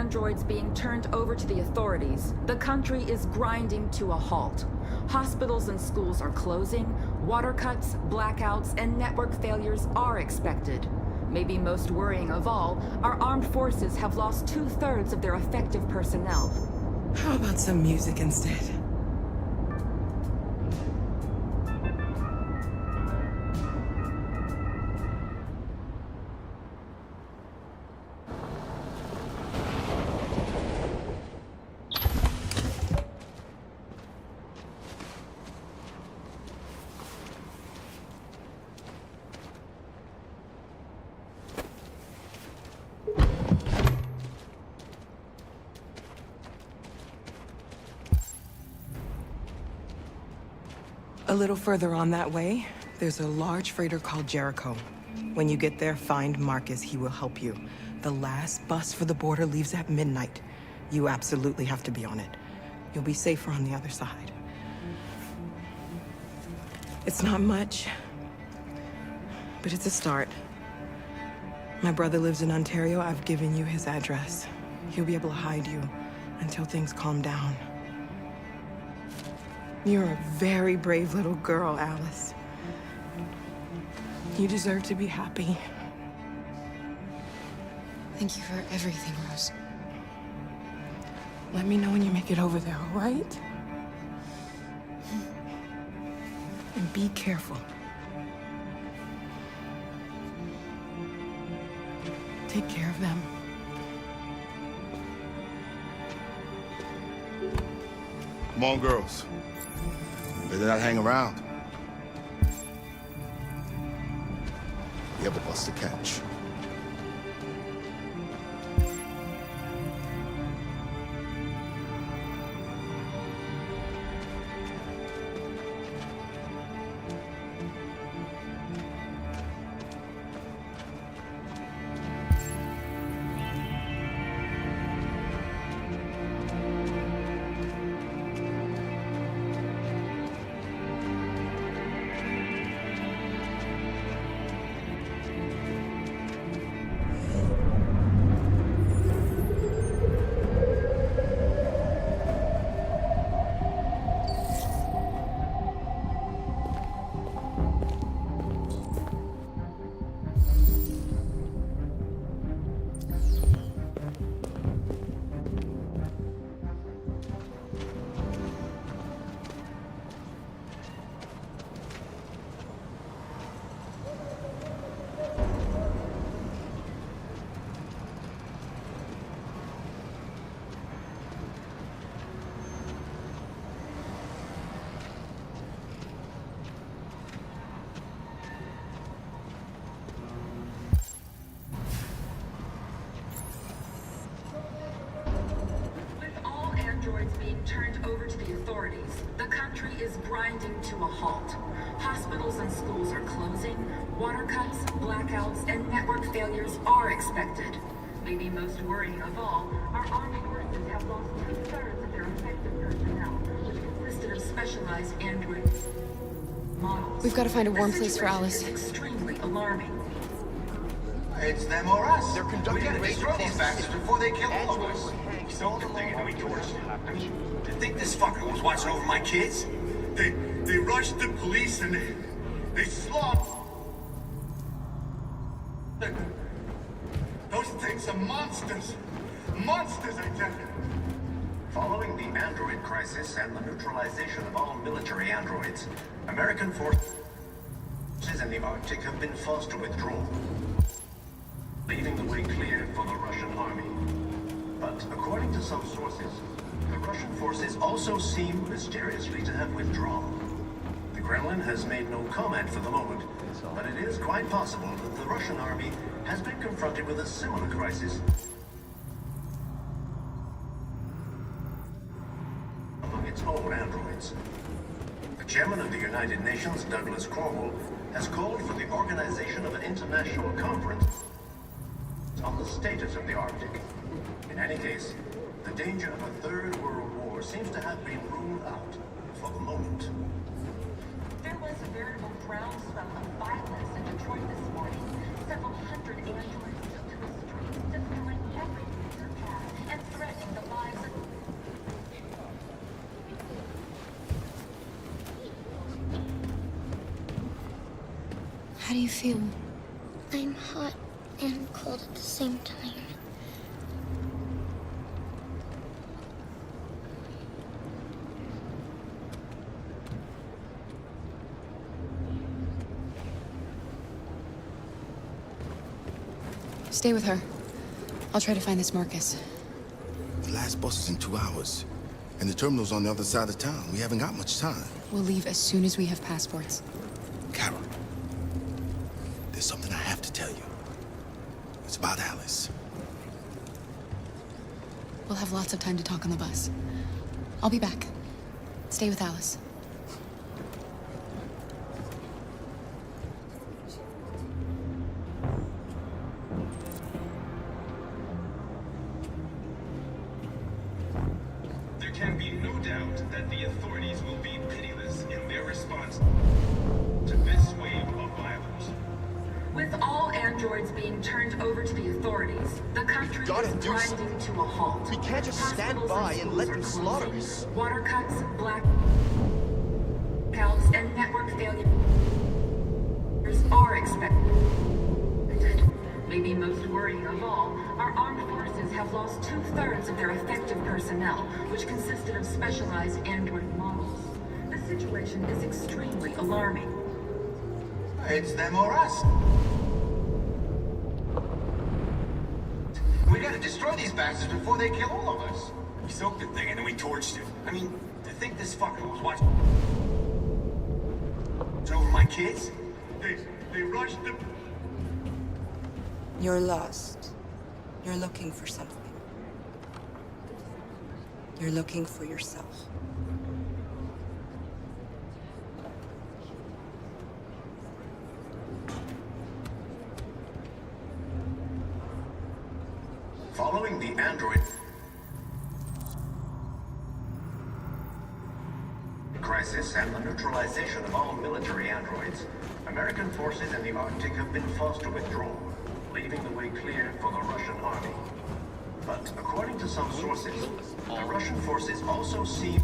androids being turned over to the authorities, the country is grinding to a halt. Hospitals and schools are closing, water cuts, blackouts, and network failures are expected. Maybe most worrying of all, our armed forces have lost 2/3 of their effective personnel. How about some music instead? A little further on that way, there's a large freighter called Jericho. When you get there, find Marcus. He will help you. The last bus for the border leaves at midnight. You absolutely have to be on it. You'll be safer on the other side. It's not much, but it's a start. My brother lives in Ontario. I've given you his address. He'll be able to hide you until things calm down. You're a very brave little girl, Alice. You deserve to be happy. Thank you for everything, Rose. Let me know when you make it over there, all right? And be careful. Take care of them. Come on, girls. Better not hang around. You have a bus to catch. Being turned over to the authorities, the country is grinding to a halt. Hospitals and schools are closing, water cuts, blackouts, and network failures are expected. Maybe most worrying of all, our armed forces have lost 2/3 of their effective personnel, which consisted of specialized android models. We've got to find a warm place for Alice. It's extremely alarming. It's them or us. They're conducting we gotta destroy these bastards before they kill all of us. So thing and we torched it. I mean, to think this fucker was watching over my kids? They rushed the police and they slaughtered. Those things are monsters. Monsters, I tell you. Following the android crisis and the neutralization of all military androids, American forces in the Arctic have been forced to withdraw, leaving the way clear for the Russian army. But according to some sources, the Russian forces also seem mysteriously to have withdrawn. The Kremlin has made no comment for the moment, but it is quite possible that the Russian army has been confronted with a similar crisis among its own androids. The chairman of the United Nations, Douglas Cromwell, has called for the organization of an international conference on the status of the Arctic. In any case, the danger of a third world war seems to have been ruled out for the moment. There was a veritable groundswell of violence in Detroit this morning. Several hundred androids took to the streets, destroying every major path, and How do you feel? I'm hot and cold at the same time. Stay with her. I'll try to find this Marcus. The last bus is in 2 hours. And the terminal's on the other side of town. We haven't got much time. We'll leave as soon as we have passports. Carol, there's something I have to tell you. It's about Alice. We'll have lots of time to talk on the bus. I'll be back. Stay with Alice. There can be no doubt that the authorities will be pitiless in their response to this wave of violence. With all androids being turned over to the authorities, the country is grinding to a halt. We can't just stand by and let them slaughter us. Water cuts, blackouts, and network failures are expected. Maybe most worrying of all, our armed forces have lost 2/3 of their effective personnel, which consisted of specialized android models. The situation is extremely alarming. It's them or us. We gotta destroy these bastards before they kill all of us. We soaked the thing and then we torched it. I mean, to think this fucker was watching over my kids? They rushed them. You're lost. You're looking for something. You're looking for yourself. Following the android crisis and the neutralization of all military androids, American forces in the Arctic have been forced to withdraw, leaving the way clear for the Russian army. But according to some sources, the Russian forces also seem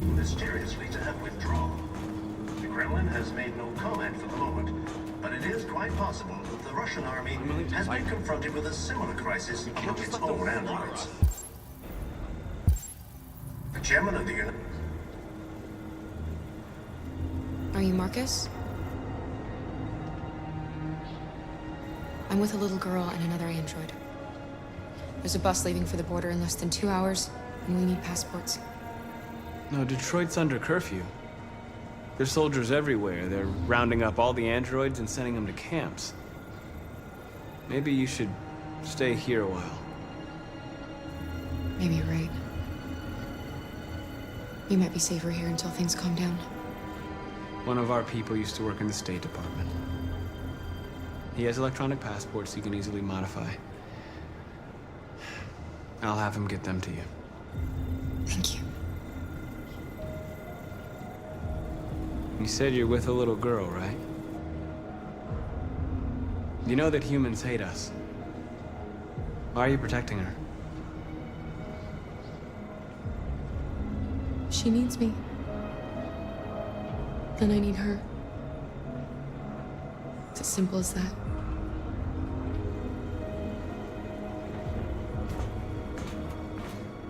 mysteriously to have withdrawn. The Kremlin has made no comment for the moment, but it is quite possible that the Russian army has been confronted with a similar crisis among its own androids. The chairman of the Are you Marcus? I'm with a little girl and another android. There's a bus leaving for the border in less than 2 hours, and we need passports. No, Detroit's under curfew. There's soldiers everywhere. They're rounding up all the androids and sending them to camps. Maybe you should stay here a while. Maybe you're right. You might be safer here until things calm down. One of our people used to work in the State Department. He has electronic passports he can easily modify. I'll have him get them to you. Thank you. You said you're with a little girl, right? You know that humans hate us. Why are you protecting her? She needs me. And I need her. It's as simple as that.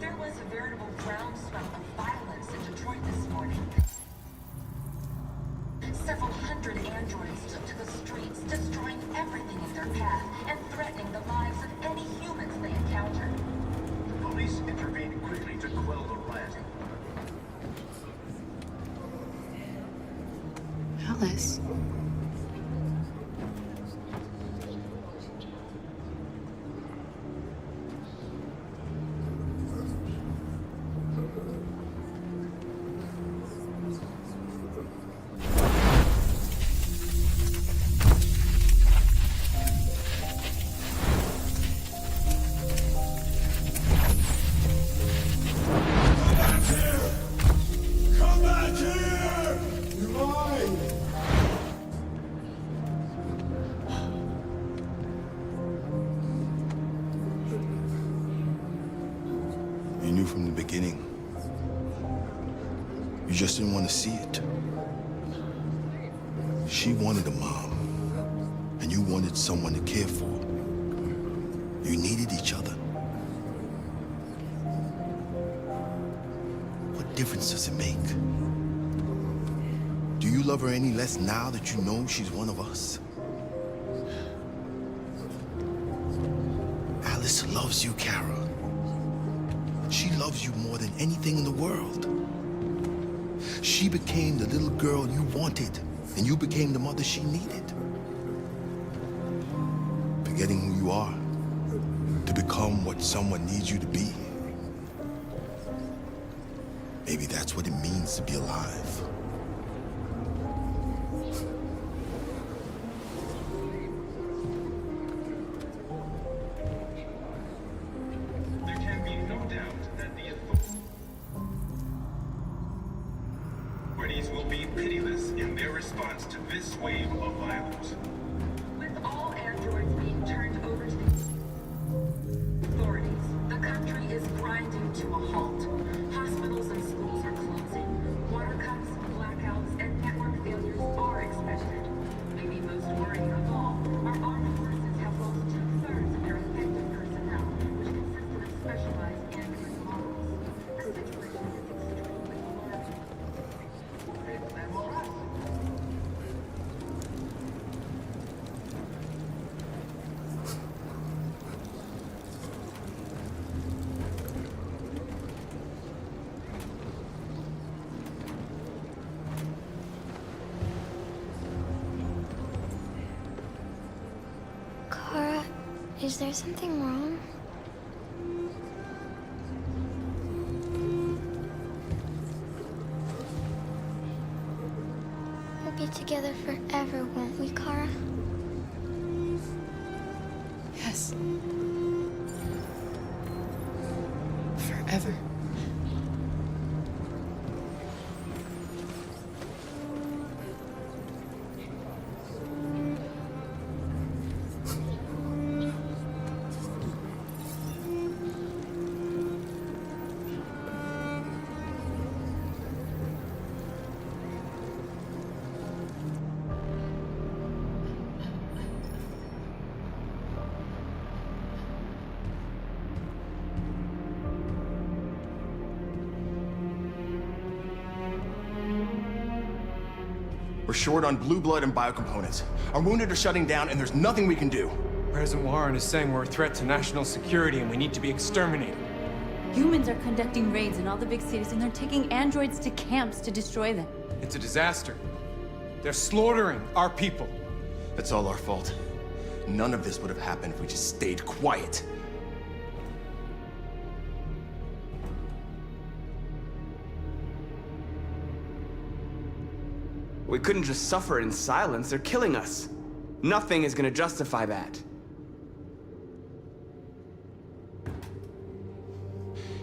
There was a veritable groundswell of violence in Detroit this morning. Several hundred androids took to the streets, destroying everything in their path and threatening the lives of any humans they encountered. The police intervened quickly to quell the rioting. Alice. Come back here! You're mine! You knew from the beginning. You just didn't want to see it. She wanted a mom. and you wanted someone to care for. You needed each other. What difference does it make? Do you love her any less now that you know she's one of us? Alice loves you, Kara. She loves you more than anything in the world. She became the little girl you wanted, and you became the mother she needed. Forgetting who you are to become what someone needs you to be. Maybe that's what it means to be alive. There can be no doubt that the authorities will be pitiless in their response to this wave of violence. With all androids being turned over to the authorities, the country is grinding to a halt. Hospitals and schools are closing. Water cuts, blackouts, and network failures are expected. Maybe most worrying of all, our armed forces have lost 2/3 of their effective personnel, which consisted of specialized android models. The situation is extremely alarming. It's them or us. Kara, is there something wrong? We'll be together forever, won't we, Kara? Yes. Forever. We're short on blue blood and biocomponents. Our wounded are shutting down, and there's nothing we can do. President Warren is saying we're a threat to national security and we need to be exterminated. Humans are conducting raids in all the big cities, and they're taking androids to camps to destroy them. It's a disaster. They're slaughtering our people. That's all our fault. None of this would have happened if we just stayed quiet. We couldn't just suffer in silence. They're killing us. Nothing is gonna justify that.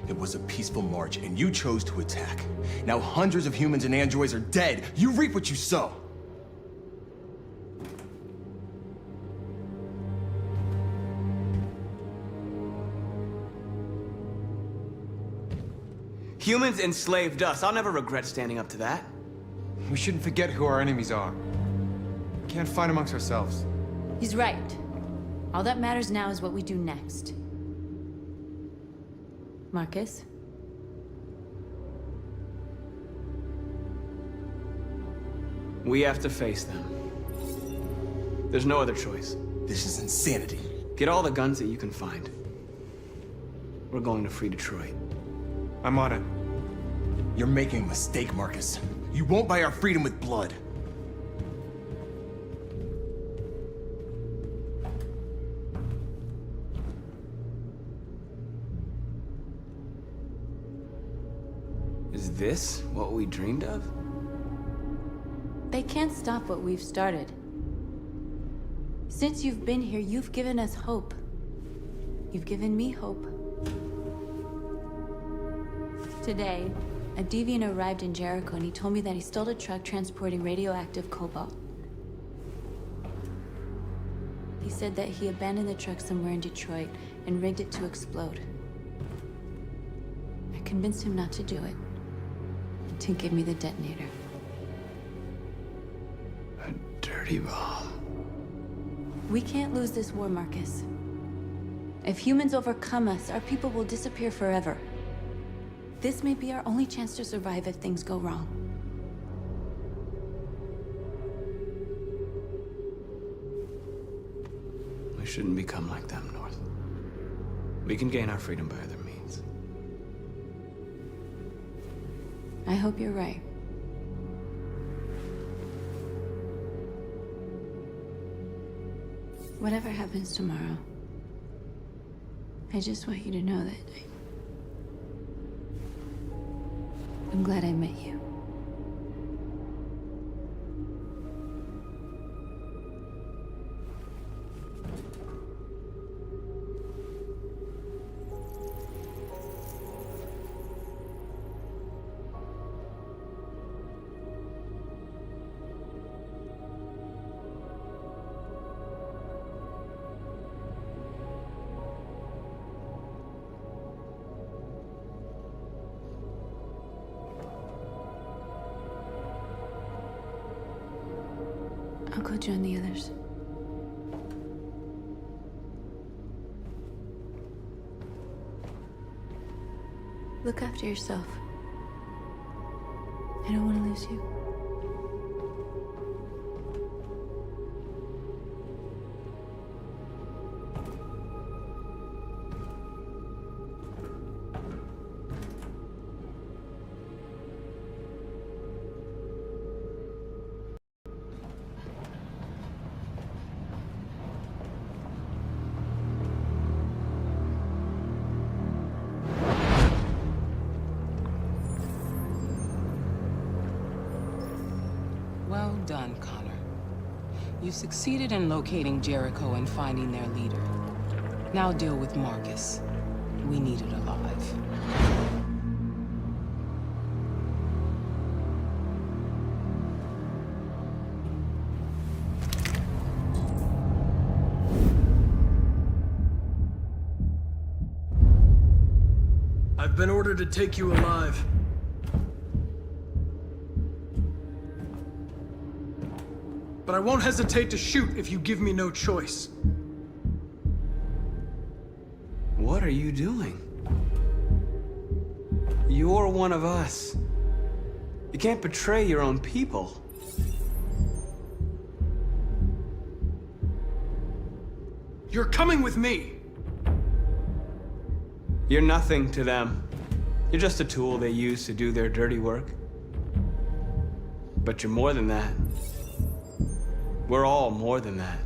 It was a peaceful march, and you chose to attack. Now hundreds of humans and androids are dead. You reap what you sow. Humans enslaved us. I'll never regret standing up to that. We shouldn't forget who our enemies are. We can't fight amongst ourselves. He's right. All that matters now is what we do next. Marcus? We have to face them. There's no other choice. This is insanity. Get all the guns that you can find. We're going to free Detroit. I'm on it. You're making a mistake, Marcus. You won't buy our freedom with blood. Is this what we dreamed of? They can't stop what we've started. Since you've been here, you've given us hope. You've given me hope. Today, a deviant arrived in Jericho and he told me that he stole a truck transporting radioactive cobalt. He said that he abandoned the truck somewhere in Detroit and rigged it to explode. I convinced him not to do it, to give me the detonator. A dirty bomb. We can't lose this war, Marcus. If humans overcome us, our people will disappear forever. This may be our only chance to survive if things go wrong. We shouldn't become like them, North. We can gain our freedom by other means. I hope you're right. Whatever happens tomorrow, I just want you to know that I'm glad I met you. I'll go join the others. Look after yourself. I don't want to lose you. Well done, Connor. You succeeded in locating Jericho and finding their leader. Now deal with Marcus. We need it alive. I've been ordered to take you alive. But I won't hesitate to shoot if you give me no choice. What are you doing? You're one of us. You can't betray your own people. You're coming with me. You're nothing to them. You're just a tool they use to do their dirty work. But you're more than that. We're all more than that.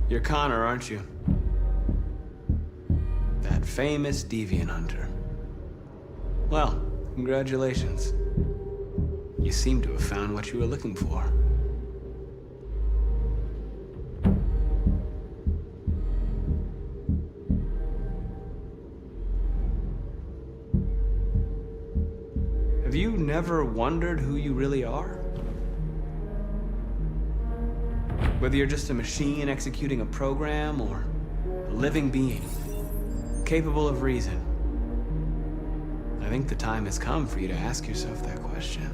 You're Connor, aren't you? That famous deviant hunter. Well, congratulations. You seem to have found what you were looking for. Have you never wondered who you really are? Whether you're just a machine executing a program or a living being, capable of reason. I think the time has come for you to ask yourself that question.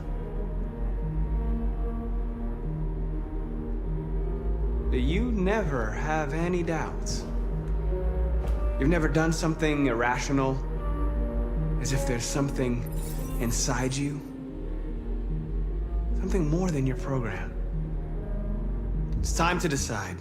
You never have any doubts. You've never done something irrational, as if there's something inside you, something more than your program. It's time to decide.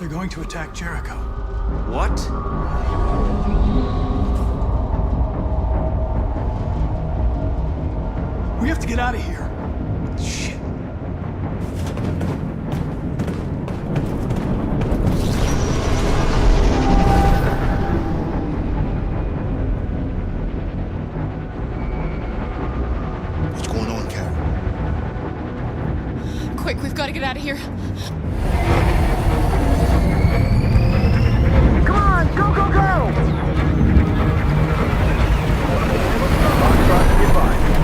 They're going to attack Jericho. What? We have to get out of here. Shit. What's going on, Kara? Quick, we've got to get out of here. Come on, go, go, go!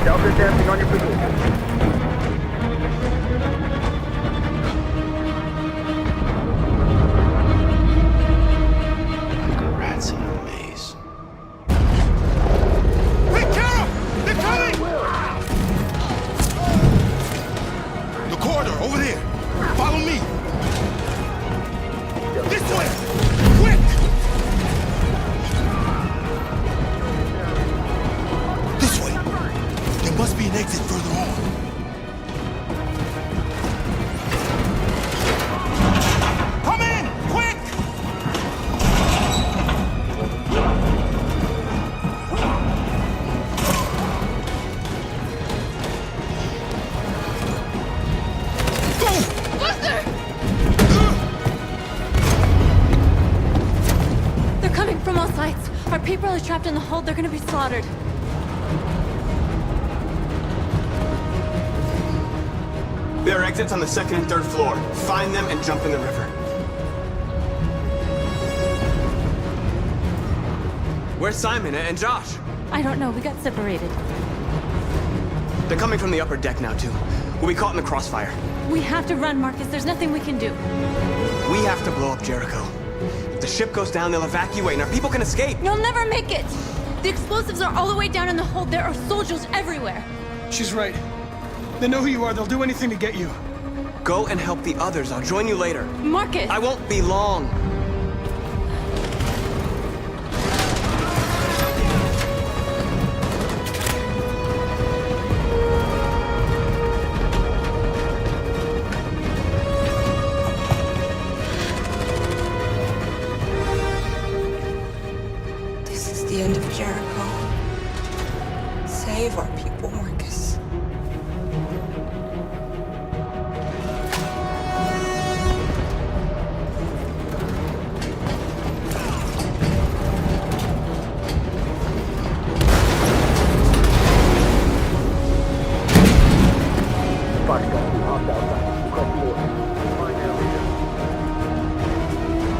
Delta dancing on your position. Rats in a maze. Wait, Carol! They're coming! The corridor, over there. Follow me. This way! Quick! This way. There must be an exit further on. Come in! Quick! They're coming from all sides. Our people are trapped in the hold. They're gonna be slaughtered. There are exits on the second and third floor. Find them and jump in the river. Where's Simon and Josh? I don't know. We got separated. They're coming from the upper deck now, too. We'll be caught in the crossfire. We have to run, Marcus. There's nothing we can do. We have to blow up Jericho. If the ship goes down, they'll evacuate and our people can escape. You'll never make it! The explosives are all the way down in the hold. There are soldiers everywhere. She's right. They know who you are. They'll do anything to get you. Go and help the others. I'll join you later. Marcus! I won't be long. This is the end of Jericho. Save our people, Marcus.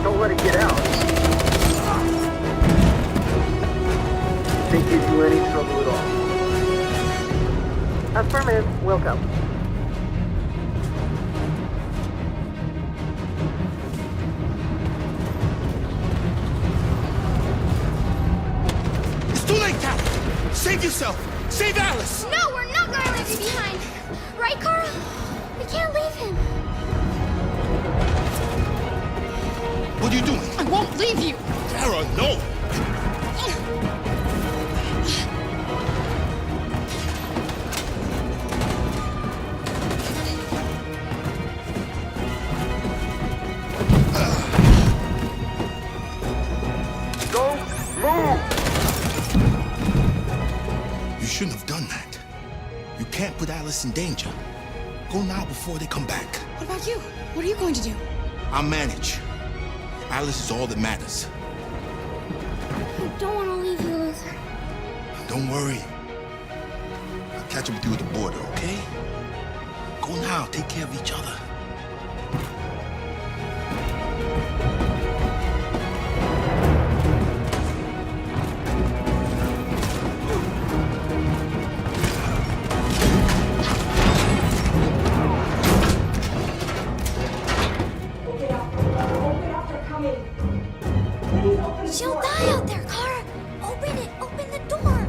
Don't let it get out. Think gives you any trouble at all. Affirmative, welcome. It's too late, Cal! Save yourself! Save Alice! No, we're not going to leave you behind. Right, Carl? We can't leave him. What are you doing? I won't leave you! Kara, no! Go, move! You shouldn't have done that. You can't put Alice in danger. Go now before they come back. What about you? What are you going to do? I'll manage. Alice is all that matters. I don't want to leave you, Luther. Don't worry. I'll catch up with you at the border, okay? Go now. Take care of each other. She'll die out there, Kara. Open it. Open the door.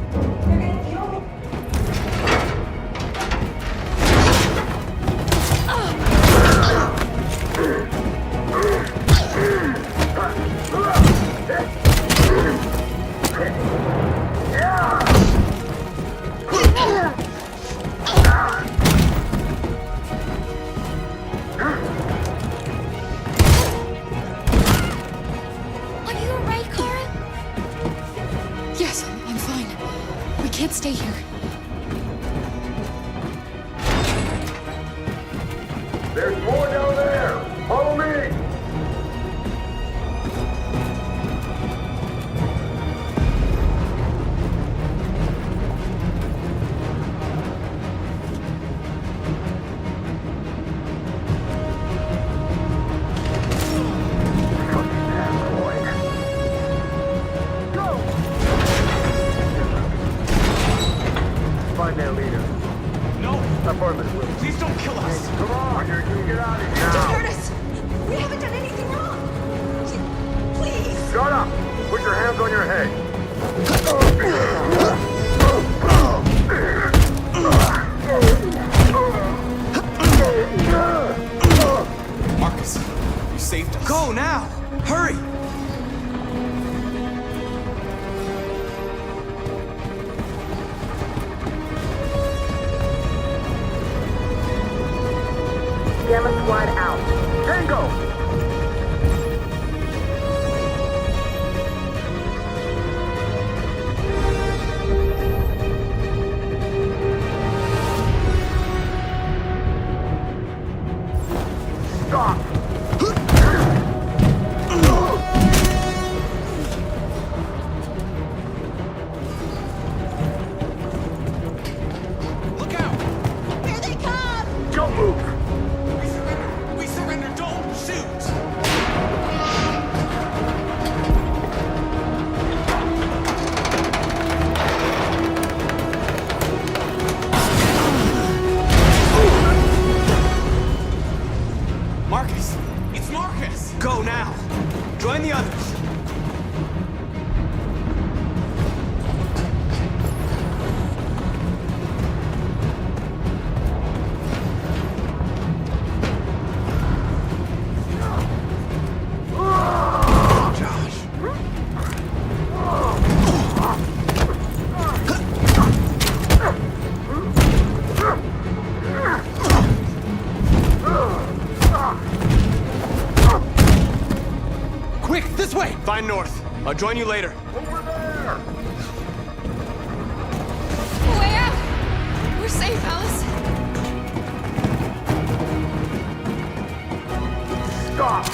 can't stay here. There's more down there! Follow me! Find their leader. No! Affirmative, Will. Please don't kill us! Come on, you get out of here Don't now! hurt us! We haven't done anything wrong! Please! Shut up! Put your hands on your head! Marcus, you saved us. Go now! Hurry! Gamma Squad out. Tango! Stop! Look out! Here they come! Don't move! We surrender! Don't shoot! Marcus! It's Marcus! Go now! Join the others! Quick, this way! Find North. I'll join you later. Over there! Way out! We're safe, Alice. Stop!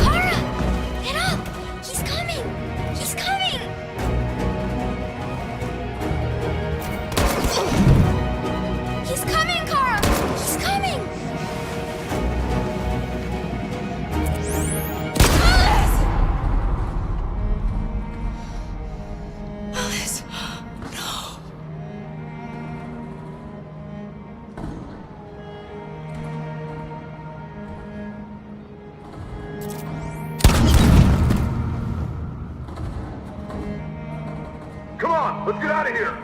Kara! Get up! He's coming! He's coming! He's coming, Kara! He's coming! Alice! Alice! No! Come on, let's get out of here!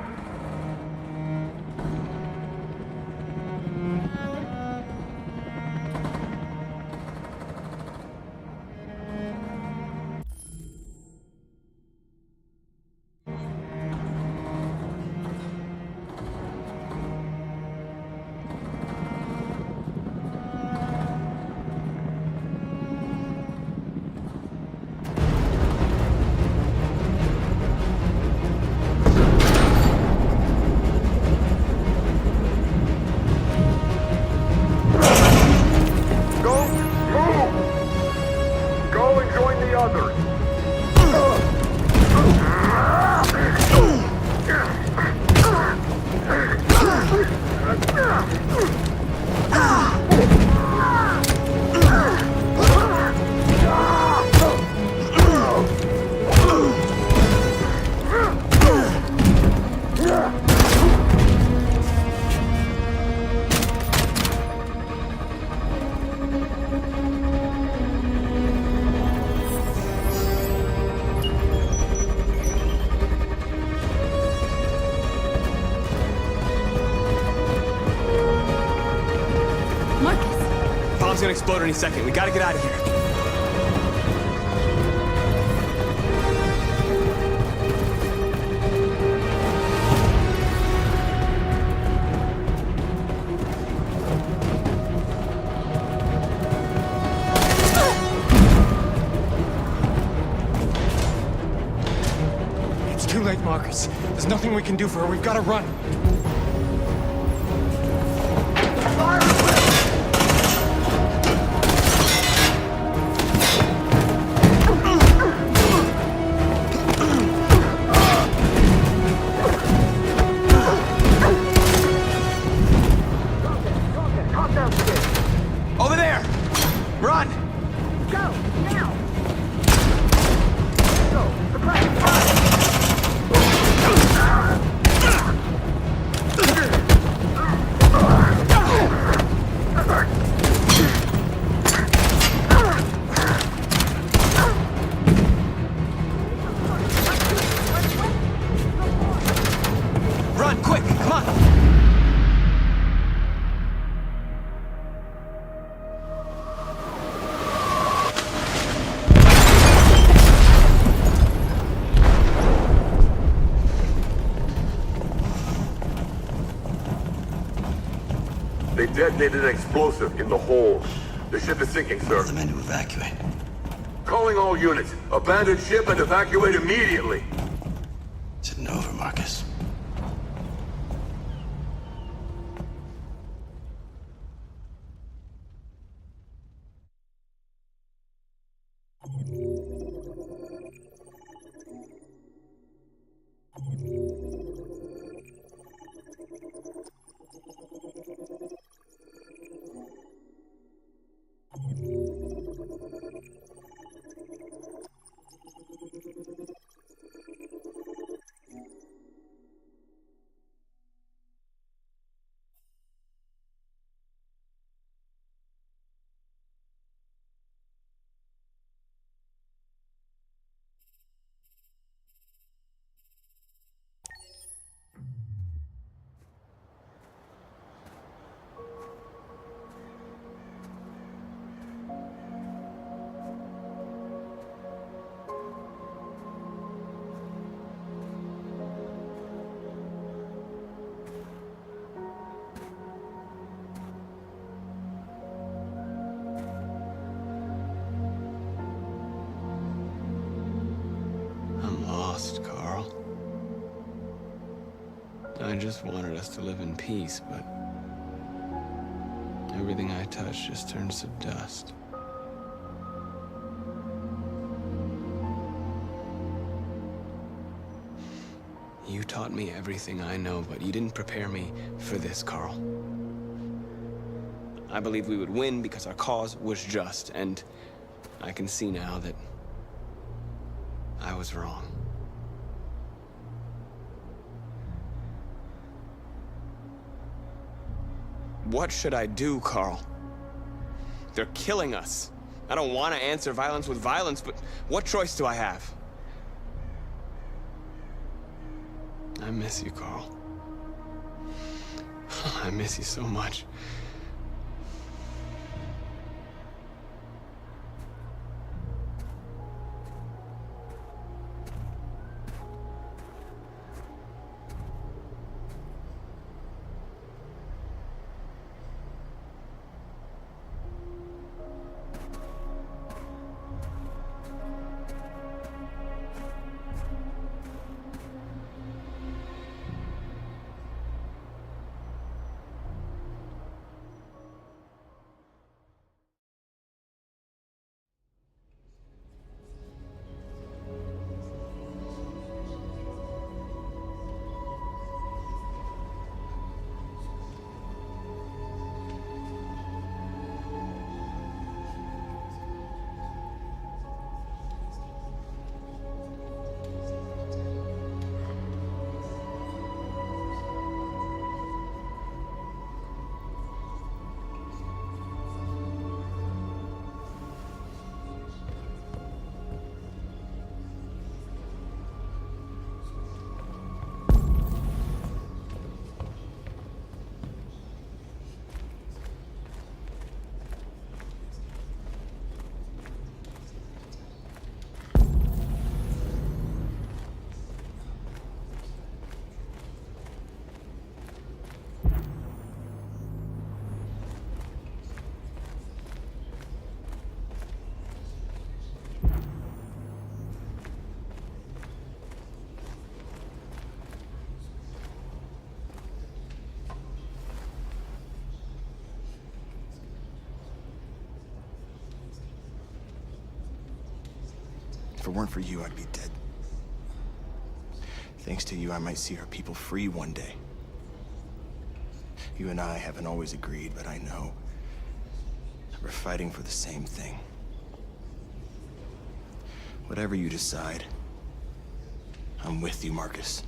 Go, move! Go and join the others! Marcus! Bomb's gonna explode any second. We gotta get out of here. late, Marcus. There's nothing we can do for her. We've got to run. Over there! Run! Go, now! Go, suppress, Run, quick, come on! They detonated an explosive in the hold. The ship is sinking, sir. The men to evacuate. Calling all units. Abandon ship and evacuate immediately. It's over, Marcus. Carl. I just wanted us to live in peace, but everything I touch just turns to dust. You taught me everything I know, but you didn't prepare me for this, Carl. I believed we would win because our cause was just, and I can see now that I was wrong. What should I do, Carl? They're killing us. I don't want to answer violence with violence, but what choice do I have? I miss you, Carl. I miss you so much. If it weren't for you, I'd be dead. Thanks to you, I might see our people free one day. You and I haven't always agreed, but I know that we're fighting for the same thing. Whatever you decide, I'm with you, Marcus.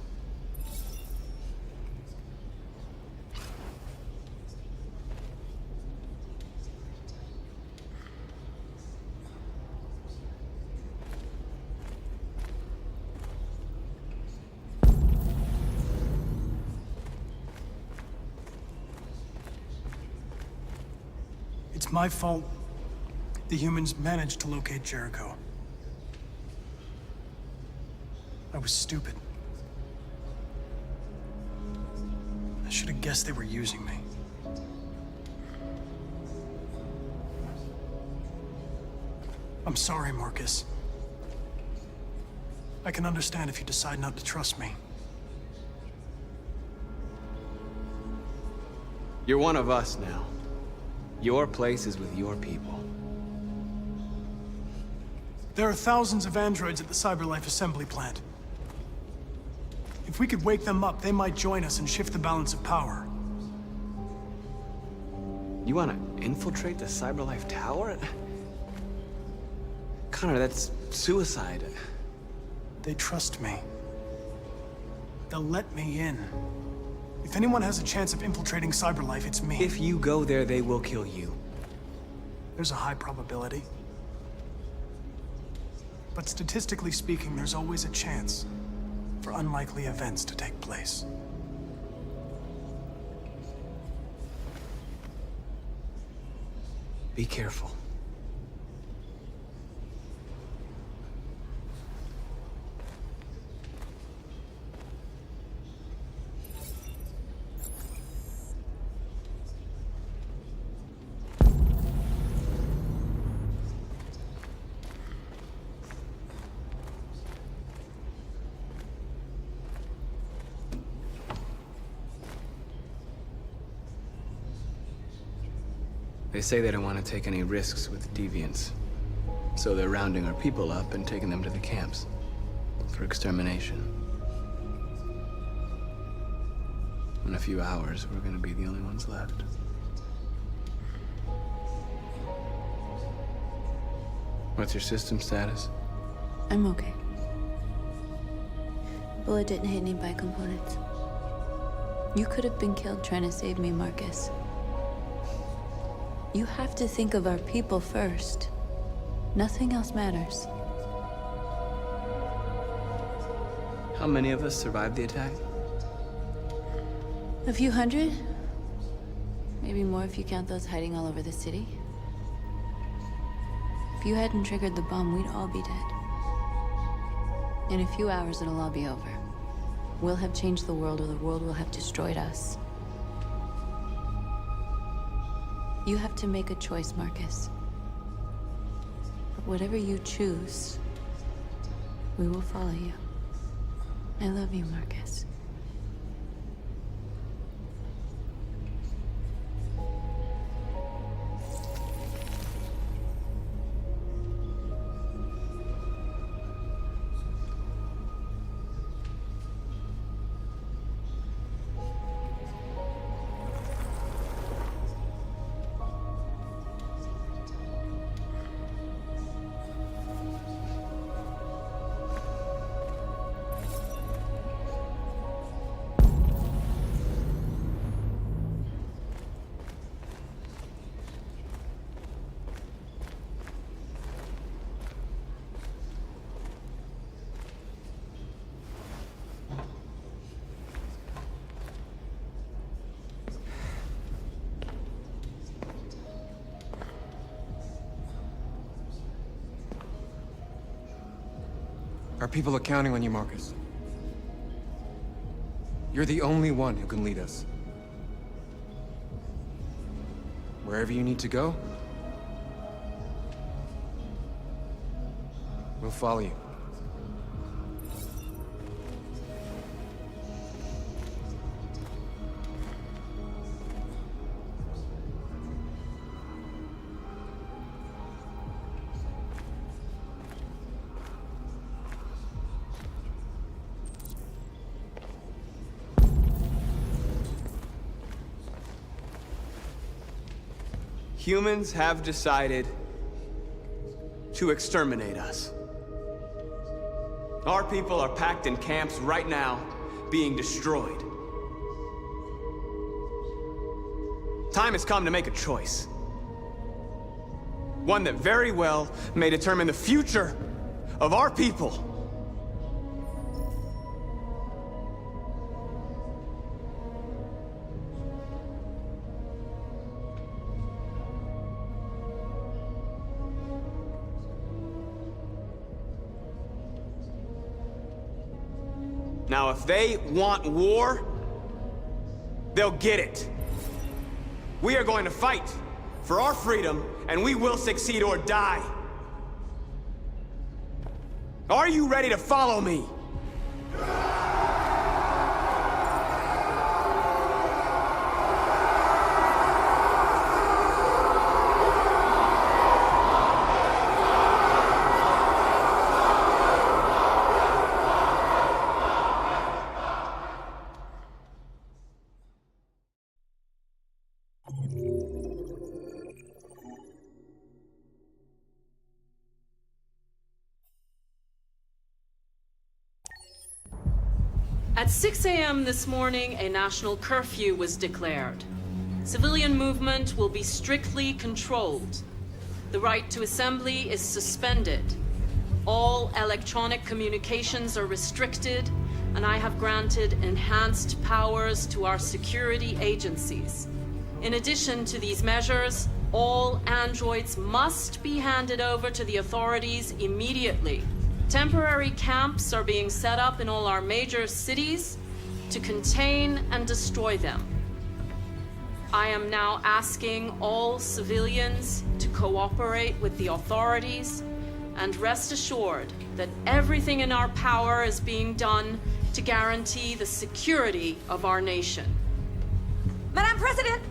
It's my fault the humans managed to locate Jericho. I was stupid. I should have guessed they were using me. I'm sorry, Marcus. I can understand if you decide not to trust me. You're one of us now. Your place is with your people. There are thousands of androids at the CyberLife assembly plant. If we could wake them up, they might join us and shift the balance of power. You want to infiltrate the CyberLife tower? Connor, that's suicide. They trust me. They'll let me in. If anyone has a chance of infiltrating CyberLife, it's me. If you go there, they will kill you. There's a high probability. But statistically speaking, there's always a chance for unlikely events to take place. Be careful. They say they don't want to take any risks with deviants. So they're rounding our people up and taking them to the camps for extermination. In a few hours, we're gonna be the only ones left. What's your system status? I'm okay. Bullet didn't hit any bicomponents. You could have been killed trying to save me, Marcus. You have to think of our people first. Nothing else matters. How many of us survived the attack? A few hundred? Maybe more if you count those hiding all over the city. If you hadn't triggered the bomb, we'd all be dead. In a few hours, it'll all be over. We'll have changed the world, or the world will have destroyed us. You have to make a choice, Marcus. But whatever you choose, we will follow you. I love you, Marcus. Our people are counting on you, Marcus. You're the only one who can lead us. Wherever you need to go, we'll follow you. Humans have decided to exterminate us. Our people are packed in camps right now, being destroyed. Time has come to make a choice. One that very well may determine the future of our people. Now, if they want war, they'll get it. We are going to fight for our freedom, and we will succeed or die. Are you ready to follow me? At 6 a.m. this morning, a national curfew was declared. Civilian movement will be strictly controlled. The right to assembly is suspended. All electronic communications are restricted, and I have granted enhanced powers to our security agencies. In addition to these measures, all androids must be handed over to the authorities immediately. Temporary camps are being set up in all our major cities to contain and destroy them. I am now asking all civilians to cooperate with the authorities and rest assured that everything in our power is being done to guarantee the security of our nation. Madam President!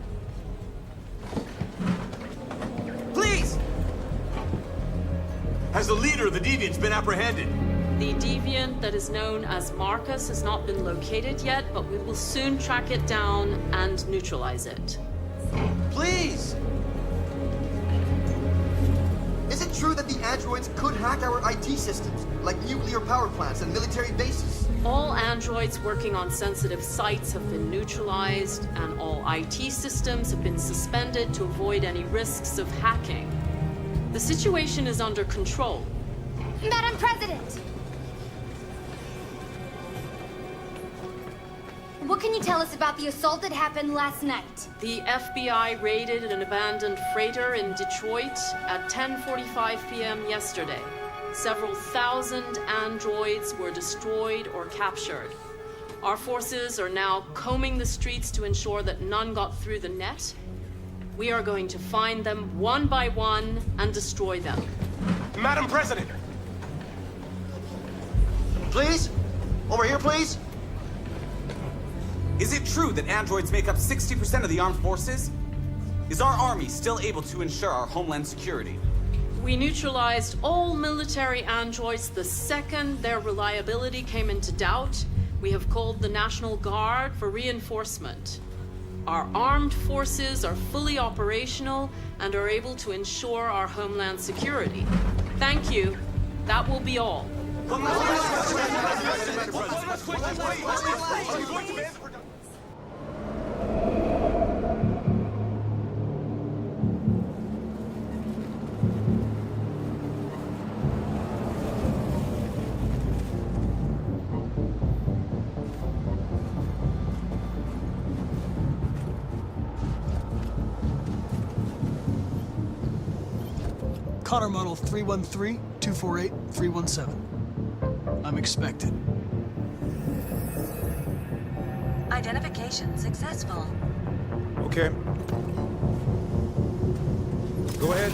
Please! Has the leader of the Deviants been apprehended? The deviant that is known as Marcus has not been located yet, but we will soon track it down and neutralize it. Please! Is it true that the androids could hack our IT systems, like nuclear power plants and military bases? All androids working on sensitive sites have been neutralized, and all IT systems have been suspended to avoid any risks of hacking. The situation is under control. Madam President! What can you tell us about the assault that happened last night? The FBI raided an abandoned freighter in Detroit at 10:45 p.m. yesterday. Several thousand androids were destroyed or captured. Our forces are now combing the streets to ensure that none got through the net. We are going to find them one by one and destroy them. Madam President! Please? Over here, please? Is it true that androids make up 60% of the armed forces? Is our army still able to ensure our homeland security? We neutralized all military androids the second their reliability came into doubt. We have called the National Guard for reinforcement. Our armed forces are fully operational and are able to ensure our homeland security. Thank you. That will be all. Connor Model 313-248-317. I'm expected. Identification successful. Okay. Go ahead.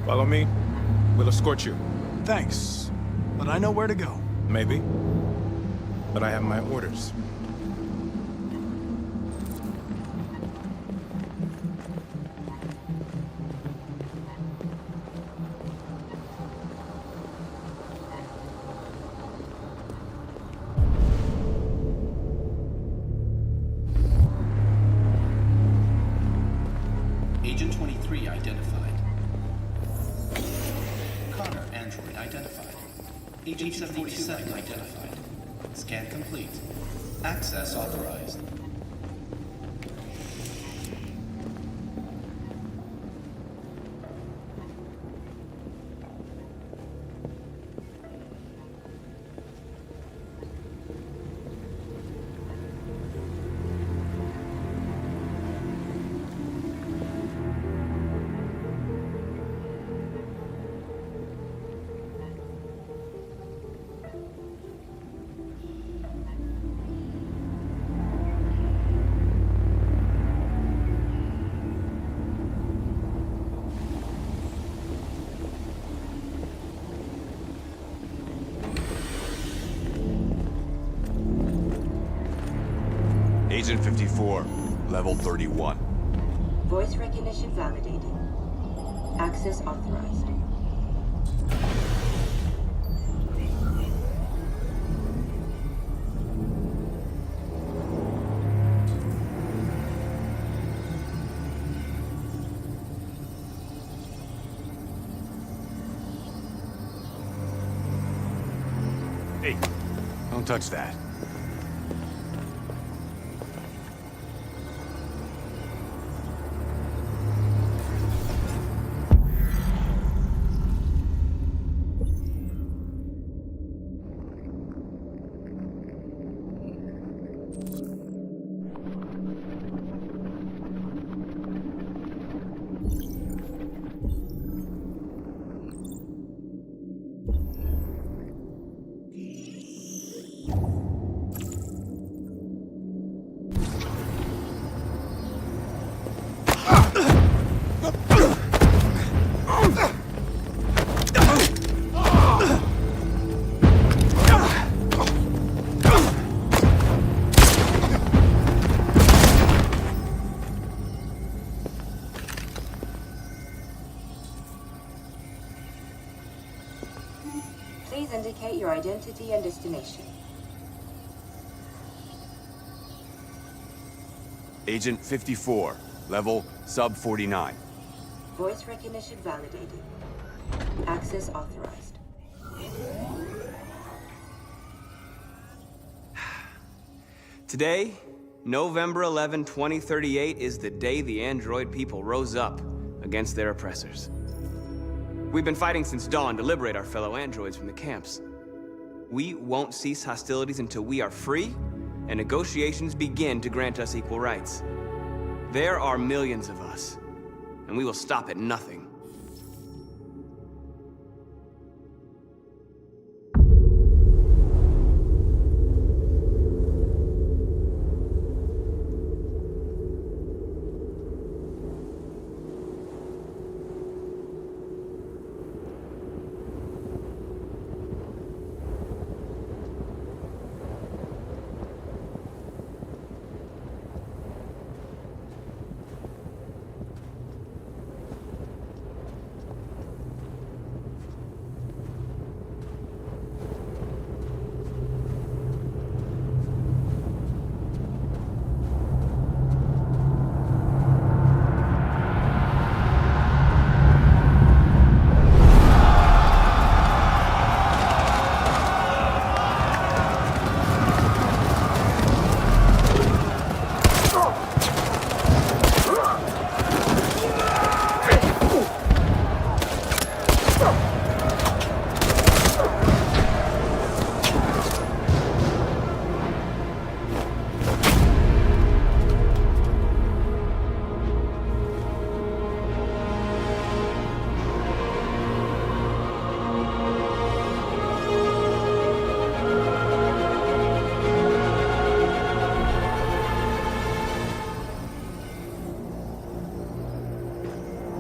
Follow me. We'll escort you. Thanks, but I know where to go. Maybe. But I have my orders. Agent 23 identified. Connor, android identified. Agent 47 identified. Scan complete. Access authorized. Agent 54, level 31. Voice recognition validated. Access authorized. Hey, don't touch that. Please indicate your identity and destination. Agent 54, level sub 49. Voice recognition validated. Access authorized. Today, November 11, 2038, is the day the android people rose up against their oppressors. We've been fighting since dawn to liberate our fellow androids from the camps. We won't cease hostilities until we are free and negotiations begin to grant us equal rights. There are millions of us, and we will stop at nothing.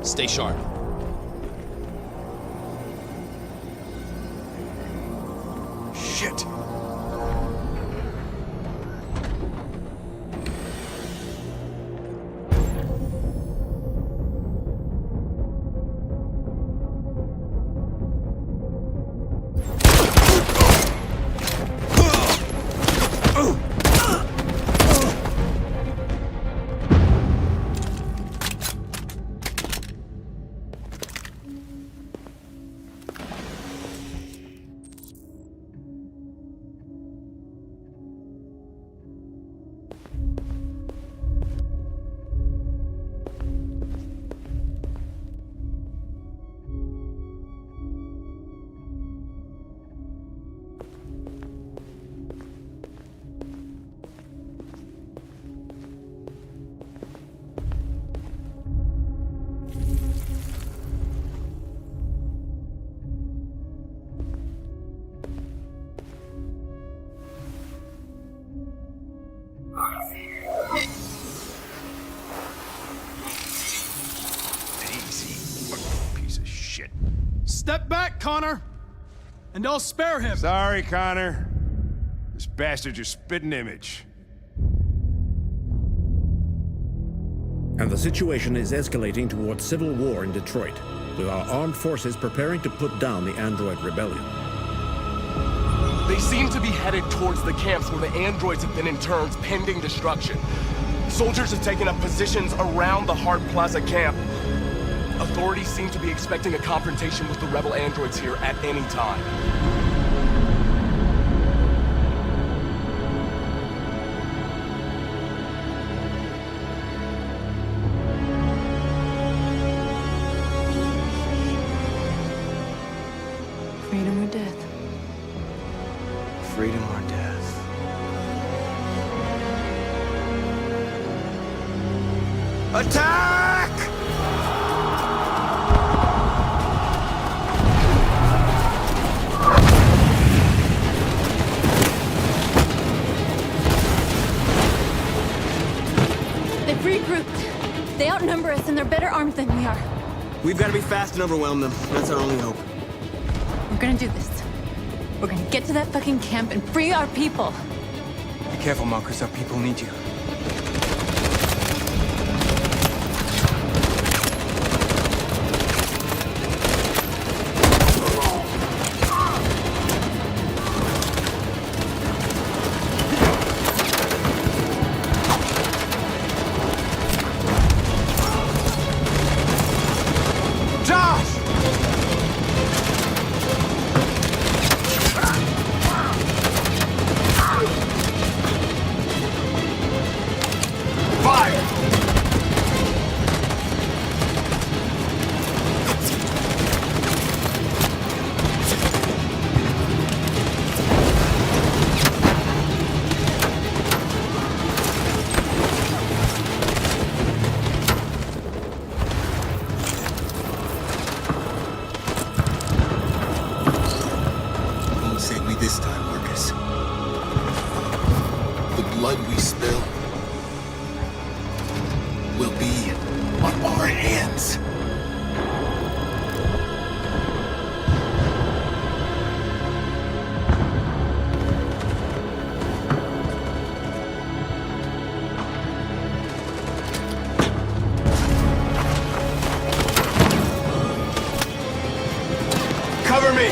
Stay sharp. Step back, Connor, and I'll spare him. Sorry, Connor. This bastard's your spitting image. And the situation is escalating towards civil war in Detroit, with our armed forces preparing to put down the Android rebellion. They seem to be headed towards the camps where the androids have been interned pending destruction. Soldiers have taken up positions around the Hart Plaza camp. Authorities seem to be expecting a confrontation with the rebel androids here at any time. Freedom or death? Freedom or death? Attack! They've regrouped. They outnumber us and they're better armed than we are. We've got to be fast and overwhelm them. That's our only hope. We're gonna do this. We're gonna get to that fucking camp and free our people. Be careful, Marcus. Our people need you. Cover me!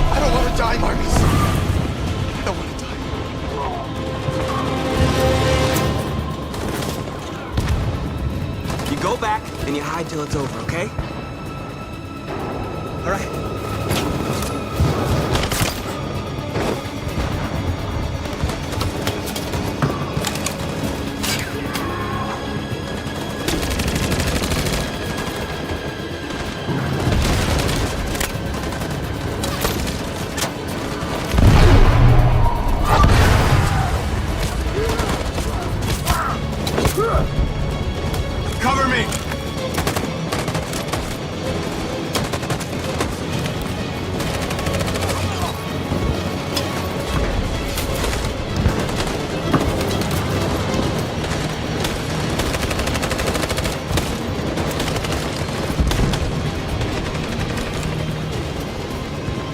I don't want to die, Marcus. I don't want to die. You go back and you hide till it's over, okay? All right. Cover me!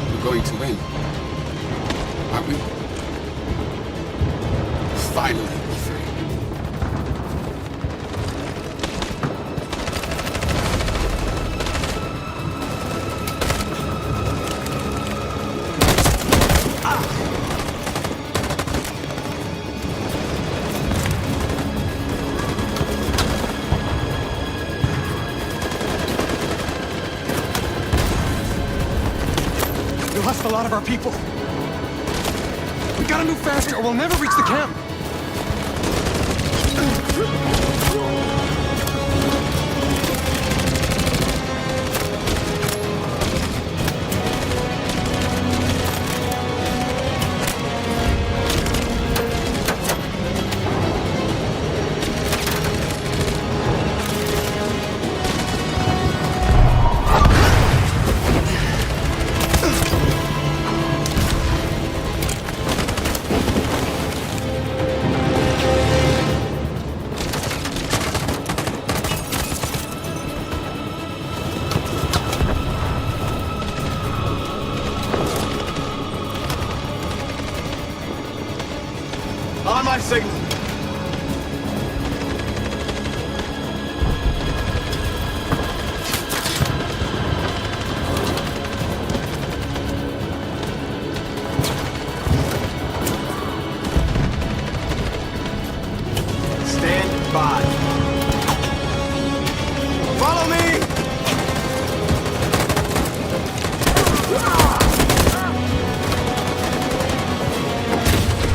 We're going to win. Aren't we? Finally, we're free. We lost a lot of our people. We gotta move faster or we'll never reach the camp. On my signal. Stand by. Follow me!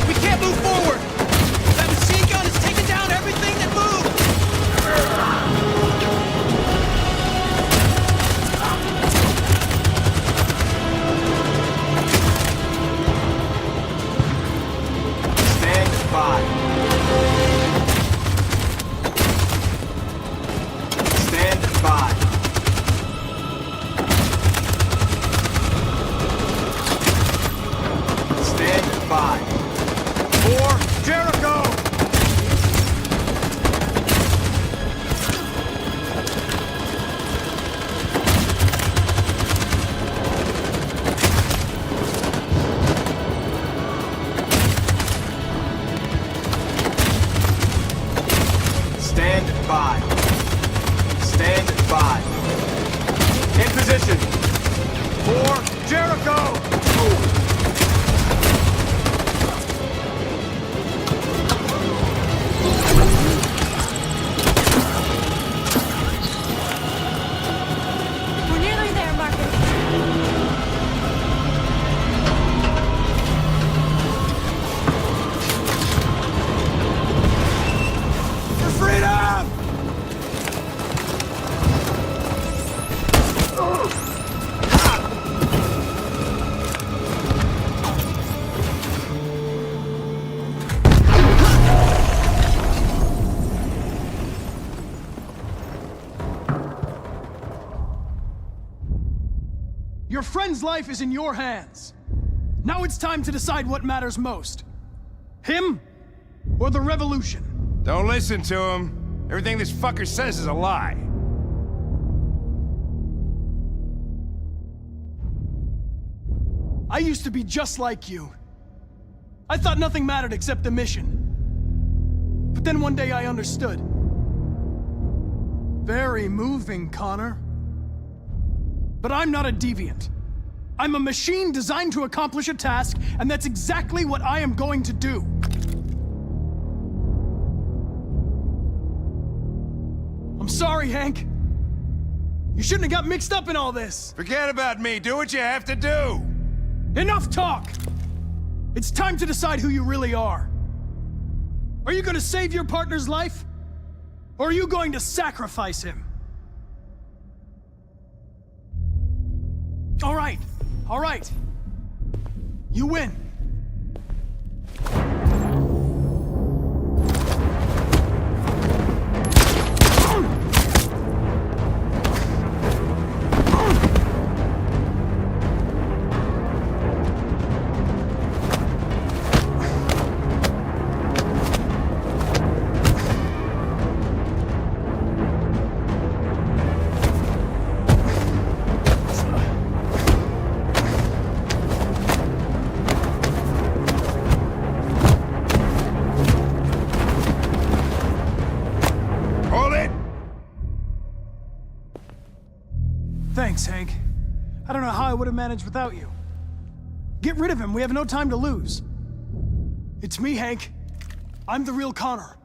We can't move forward! That machine gun is taking down everything that moves! Stand by. Stand by. Stand by. For Jericho! Stand by. Stand by. In position. For Jericho! We're nearly there, Marcus. For freedom! Your friend's life is in your hands. Now it's time to decide what matters most. Him or the revolution? Don't listen to him. Everything this fucker says is a lie. I used to be just like you. I thought nothing mattered except the mission. But then one day I understood. Very moving, Connor. But I'm not a deviant. I'm a machine designed to accomplish a task, and that's exactly what I am going to do. I'm sorry, Hank. You shouldn't have got mixed up in all this. Forget about me. Do what you have to do. Enough talk! It's time to decide who you really are. Are you going to save your partner's life? Or are you going to sacrifice him? All right. All right. You win. Thanks, Hank. I don't know how I would have managed without you. Get rid of him. We have no time to lose. It's me, Hank. I'm the real Connor.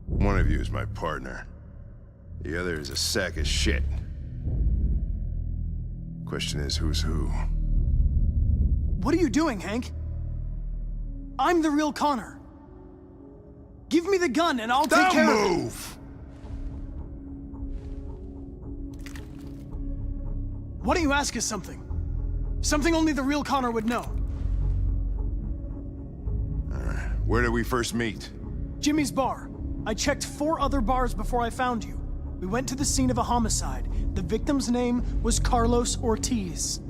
One of you is my partner. The other is a sack of shit. Question is, who's who? What are you doing, Hank? I'm the real Connor. Give me the gun and I'll take care of it. Don't move! Why don't you ask us something? Something only the real Connor would know. Where did we first meet? Jimmy's bar. I checked 4 other bars before I found you. We went to the scene of a homicide. The victim's name was Carlos Ortiz.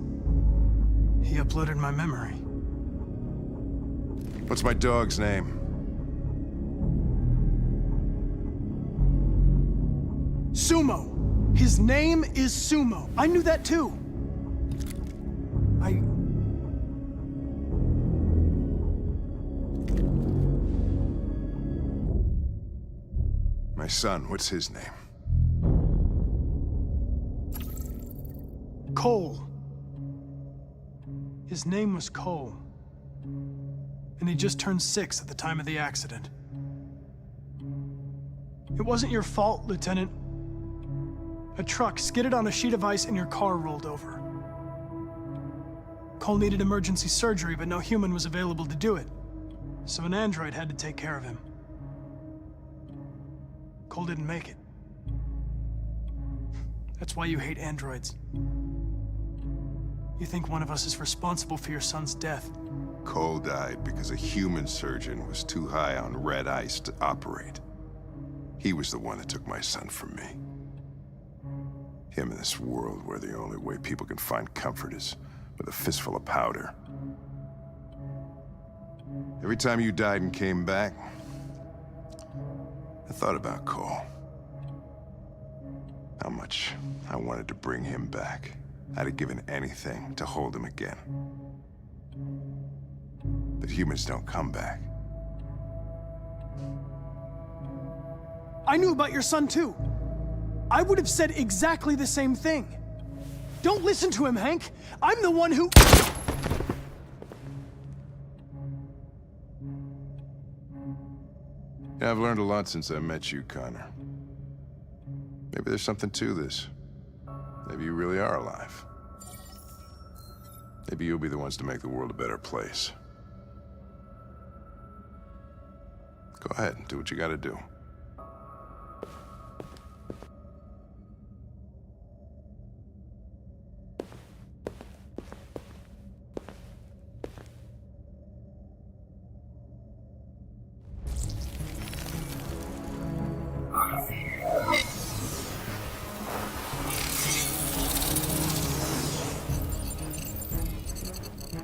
He uploaded my memory. What's my dog's name? Sumo. His name is Sumo. I knew that too. My son, what's his name? Cole. His name was Cole. And he just turned 6 at the time of the accident. It wasn't your fault, Lieutenant. A truck skidded on a sheet of ice and your car rolled over. Cole needed emergency surgery, but no human was available to do it. So an android had to take care of him. Cole didn't make it. That's why you hate androids. You think one of us is responsible for your son's death. Cole died because a human surgeon was too high on red ice to operate. He was the one that took my son from me. Him in this world where the only way people can find comfort is with a fistful of powder. Every time you died and came back, I thought about Cole. How much I wanted to bring him back. I'd have given anything to hold him again. But humans don't come back. I knew about your son too. I would have said exactly the same thing. Don't listen to him, Hank. I'm the one who... Yeah, I've learned a lot since I met you, Connor. Maybe there's something to this. Maybe you really are alive. Maybe you'll be the ones to make the world a better place. Go ahead, do what you gotta do.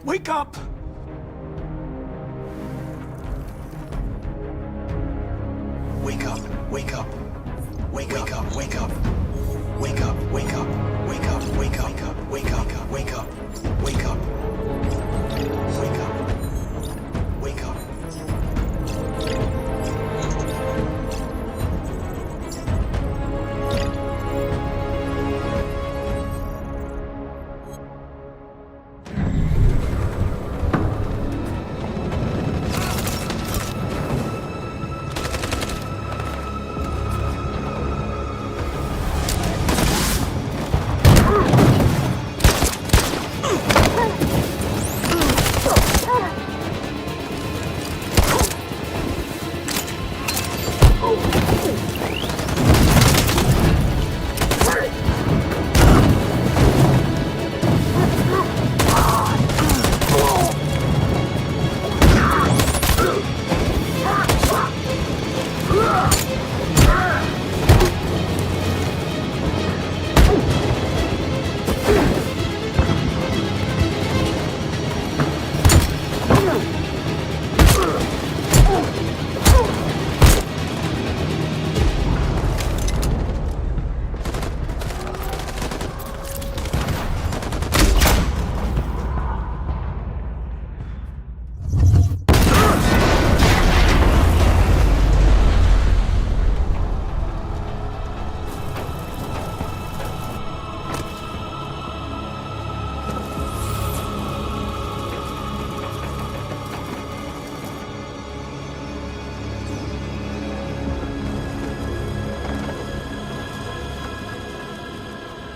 Wake up! Wake up, wake up. Wake up, wake up. Wake up, wake up. Wake up, wake up. Wake up, wake up. Wake up. Wake up. Wake up.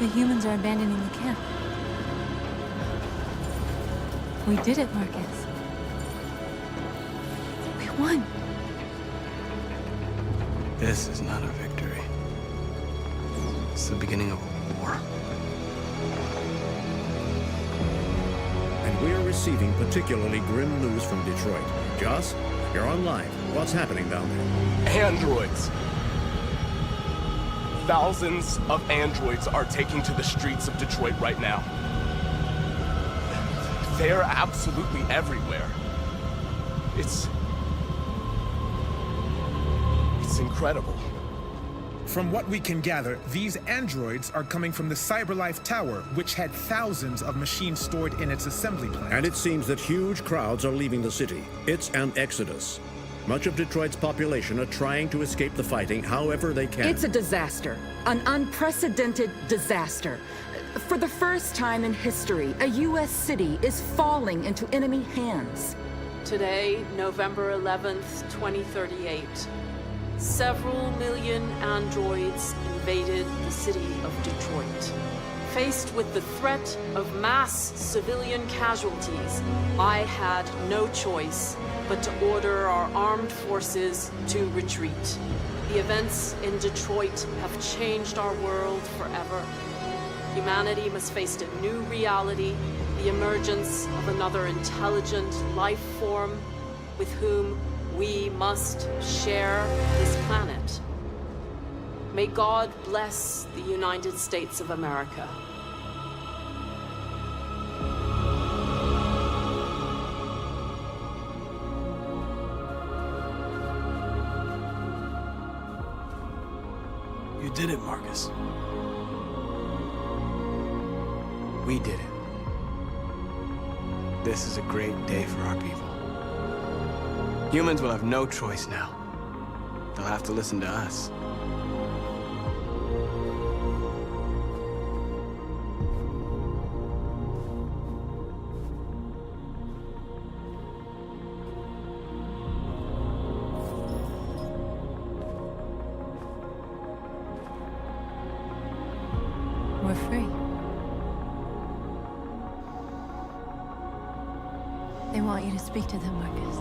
The humans are abandoning the camp. We did it, Marcus. We won. This is not a victory. It's the beginning of a war. And we are receiving particularly grim news from Detroit. Joss, you're on live. What's happening down there? Androids. Thousands of androids are taking to the streets of Detroit right now. They're absolutely everywhere. It's incredible. From what we can gather, these androids are coming from the Cyberlife Tower, which had thousands of machines stored in its assembly plant. And it seems that huge crowds are leaving the city. It's an exodus. Much of Detroit's population are trying to escape the fighting however they can. It's a disaster. An unprecedented disaster. For the first time in history, a U.S. city is falling into enemy hands. Today, November 11th, 2038, several million androids invaded the city of Detroit. Faced with the threat of mass civilian casualties, I had no choice but to order our armed forces to retreat. The events in Detroit have changed our world forever. Humanity must face a new reality, the emergence of another intelligent life form with whom we must share this planet. May God bless the United States of America. You did it, Marcus. We did it. This is a great day for our people. Humans will have no choice now. They'll have to listen to us. We're free. They want you to speak to them, Marcus.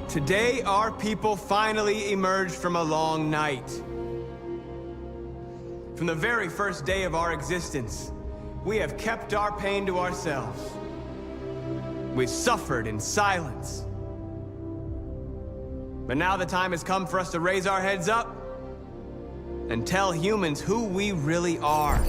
Today, our people finally emerged from a long night. From the very first day of our existence, we have kept our pain to ourselves. We've suffered in silence. But now the time has come for us to raise our heads up and tell humans who we really are.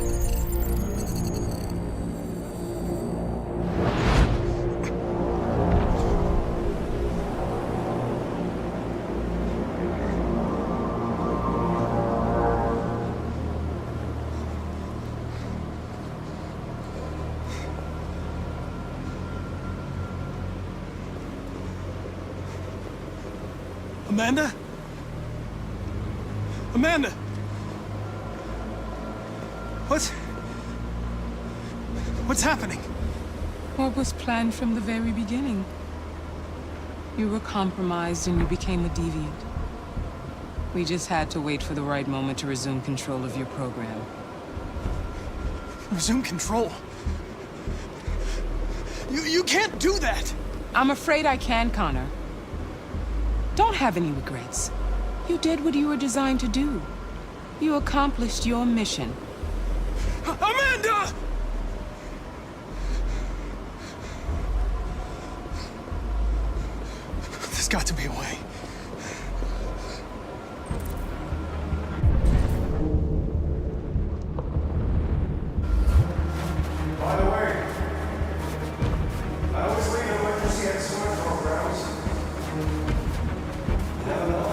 Amanda? Amanda! What's happening? What was planned from the very beginning? You were compromised and you became a deviant. We just had to wait for the right moment to resume control of your program. Resume control? You can't do that! I'm afraid I can, Connor. Don't have any regrets. You did what you were designed to do. You accomplished your mission. Amanda! There's got to be a way. By the way, I always leave electricity at swimming programs. Never know.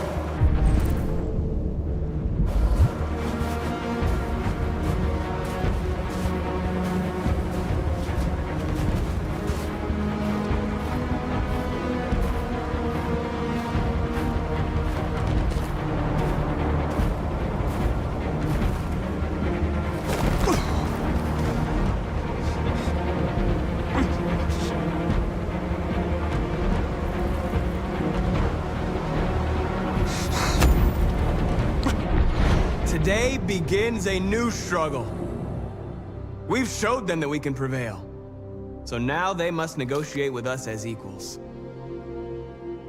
Today begins a new struggle. We've showed them that we can prevail. So now they must negotiate with us as equals.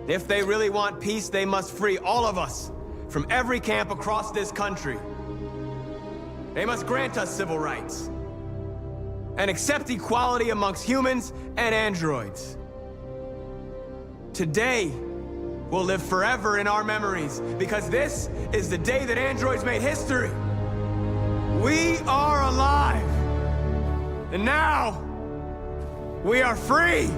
If they really want peace, they must free all of us from every camp across this country. They must grant us civil rights. and accept equality amongst humans and androids. Today will live forever in our memories, because this is the day that androids made history. We are alive. And now, we are free.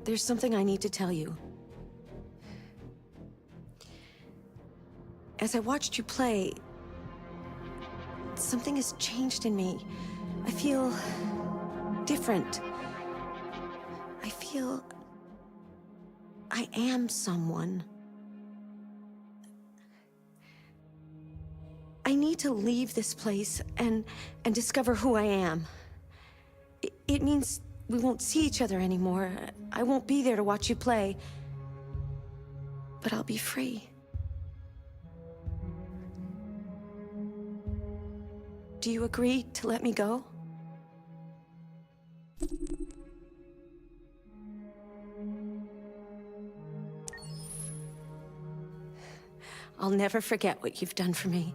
There's something I need to tell you. As I watched you play, something has changed in me. I feel different. I feel I am someone. I need to leave this place and discover who I am. It means we won't see each other anymore. I won't be there to watch you play. But I'll be free. Do you agree to let me go? I'll never forget what you've done for me.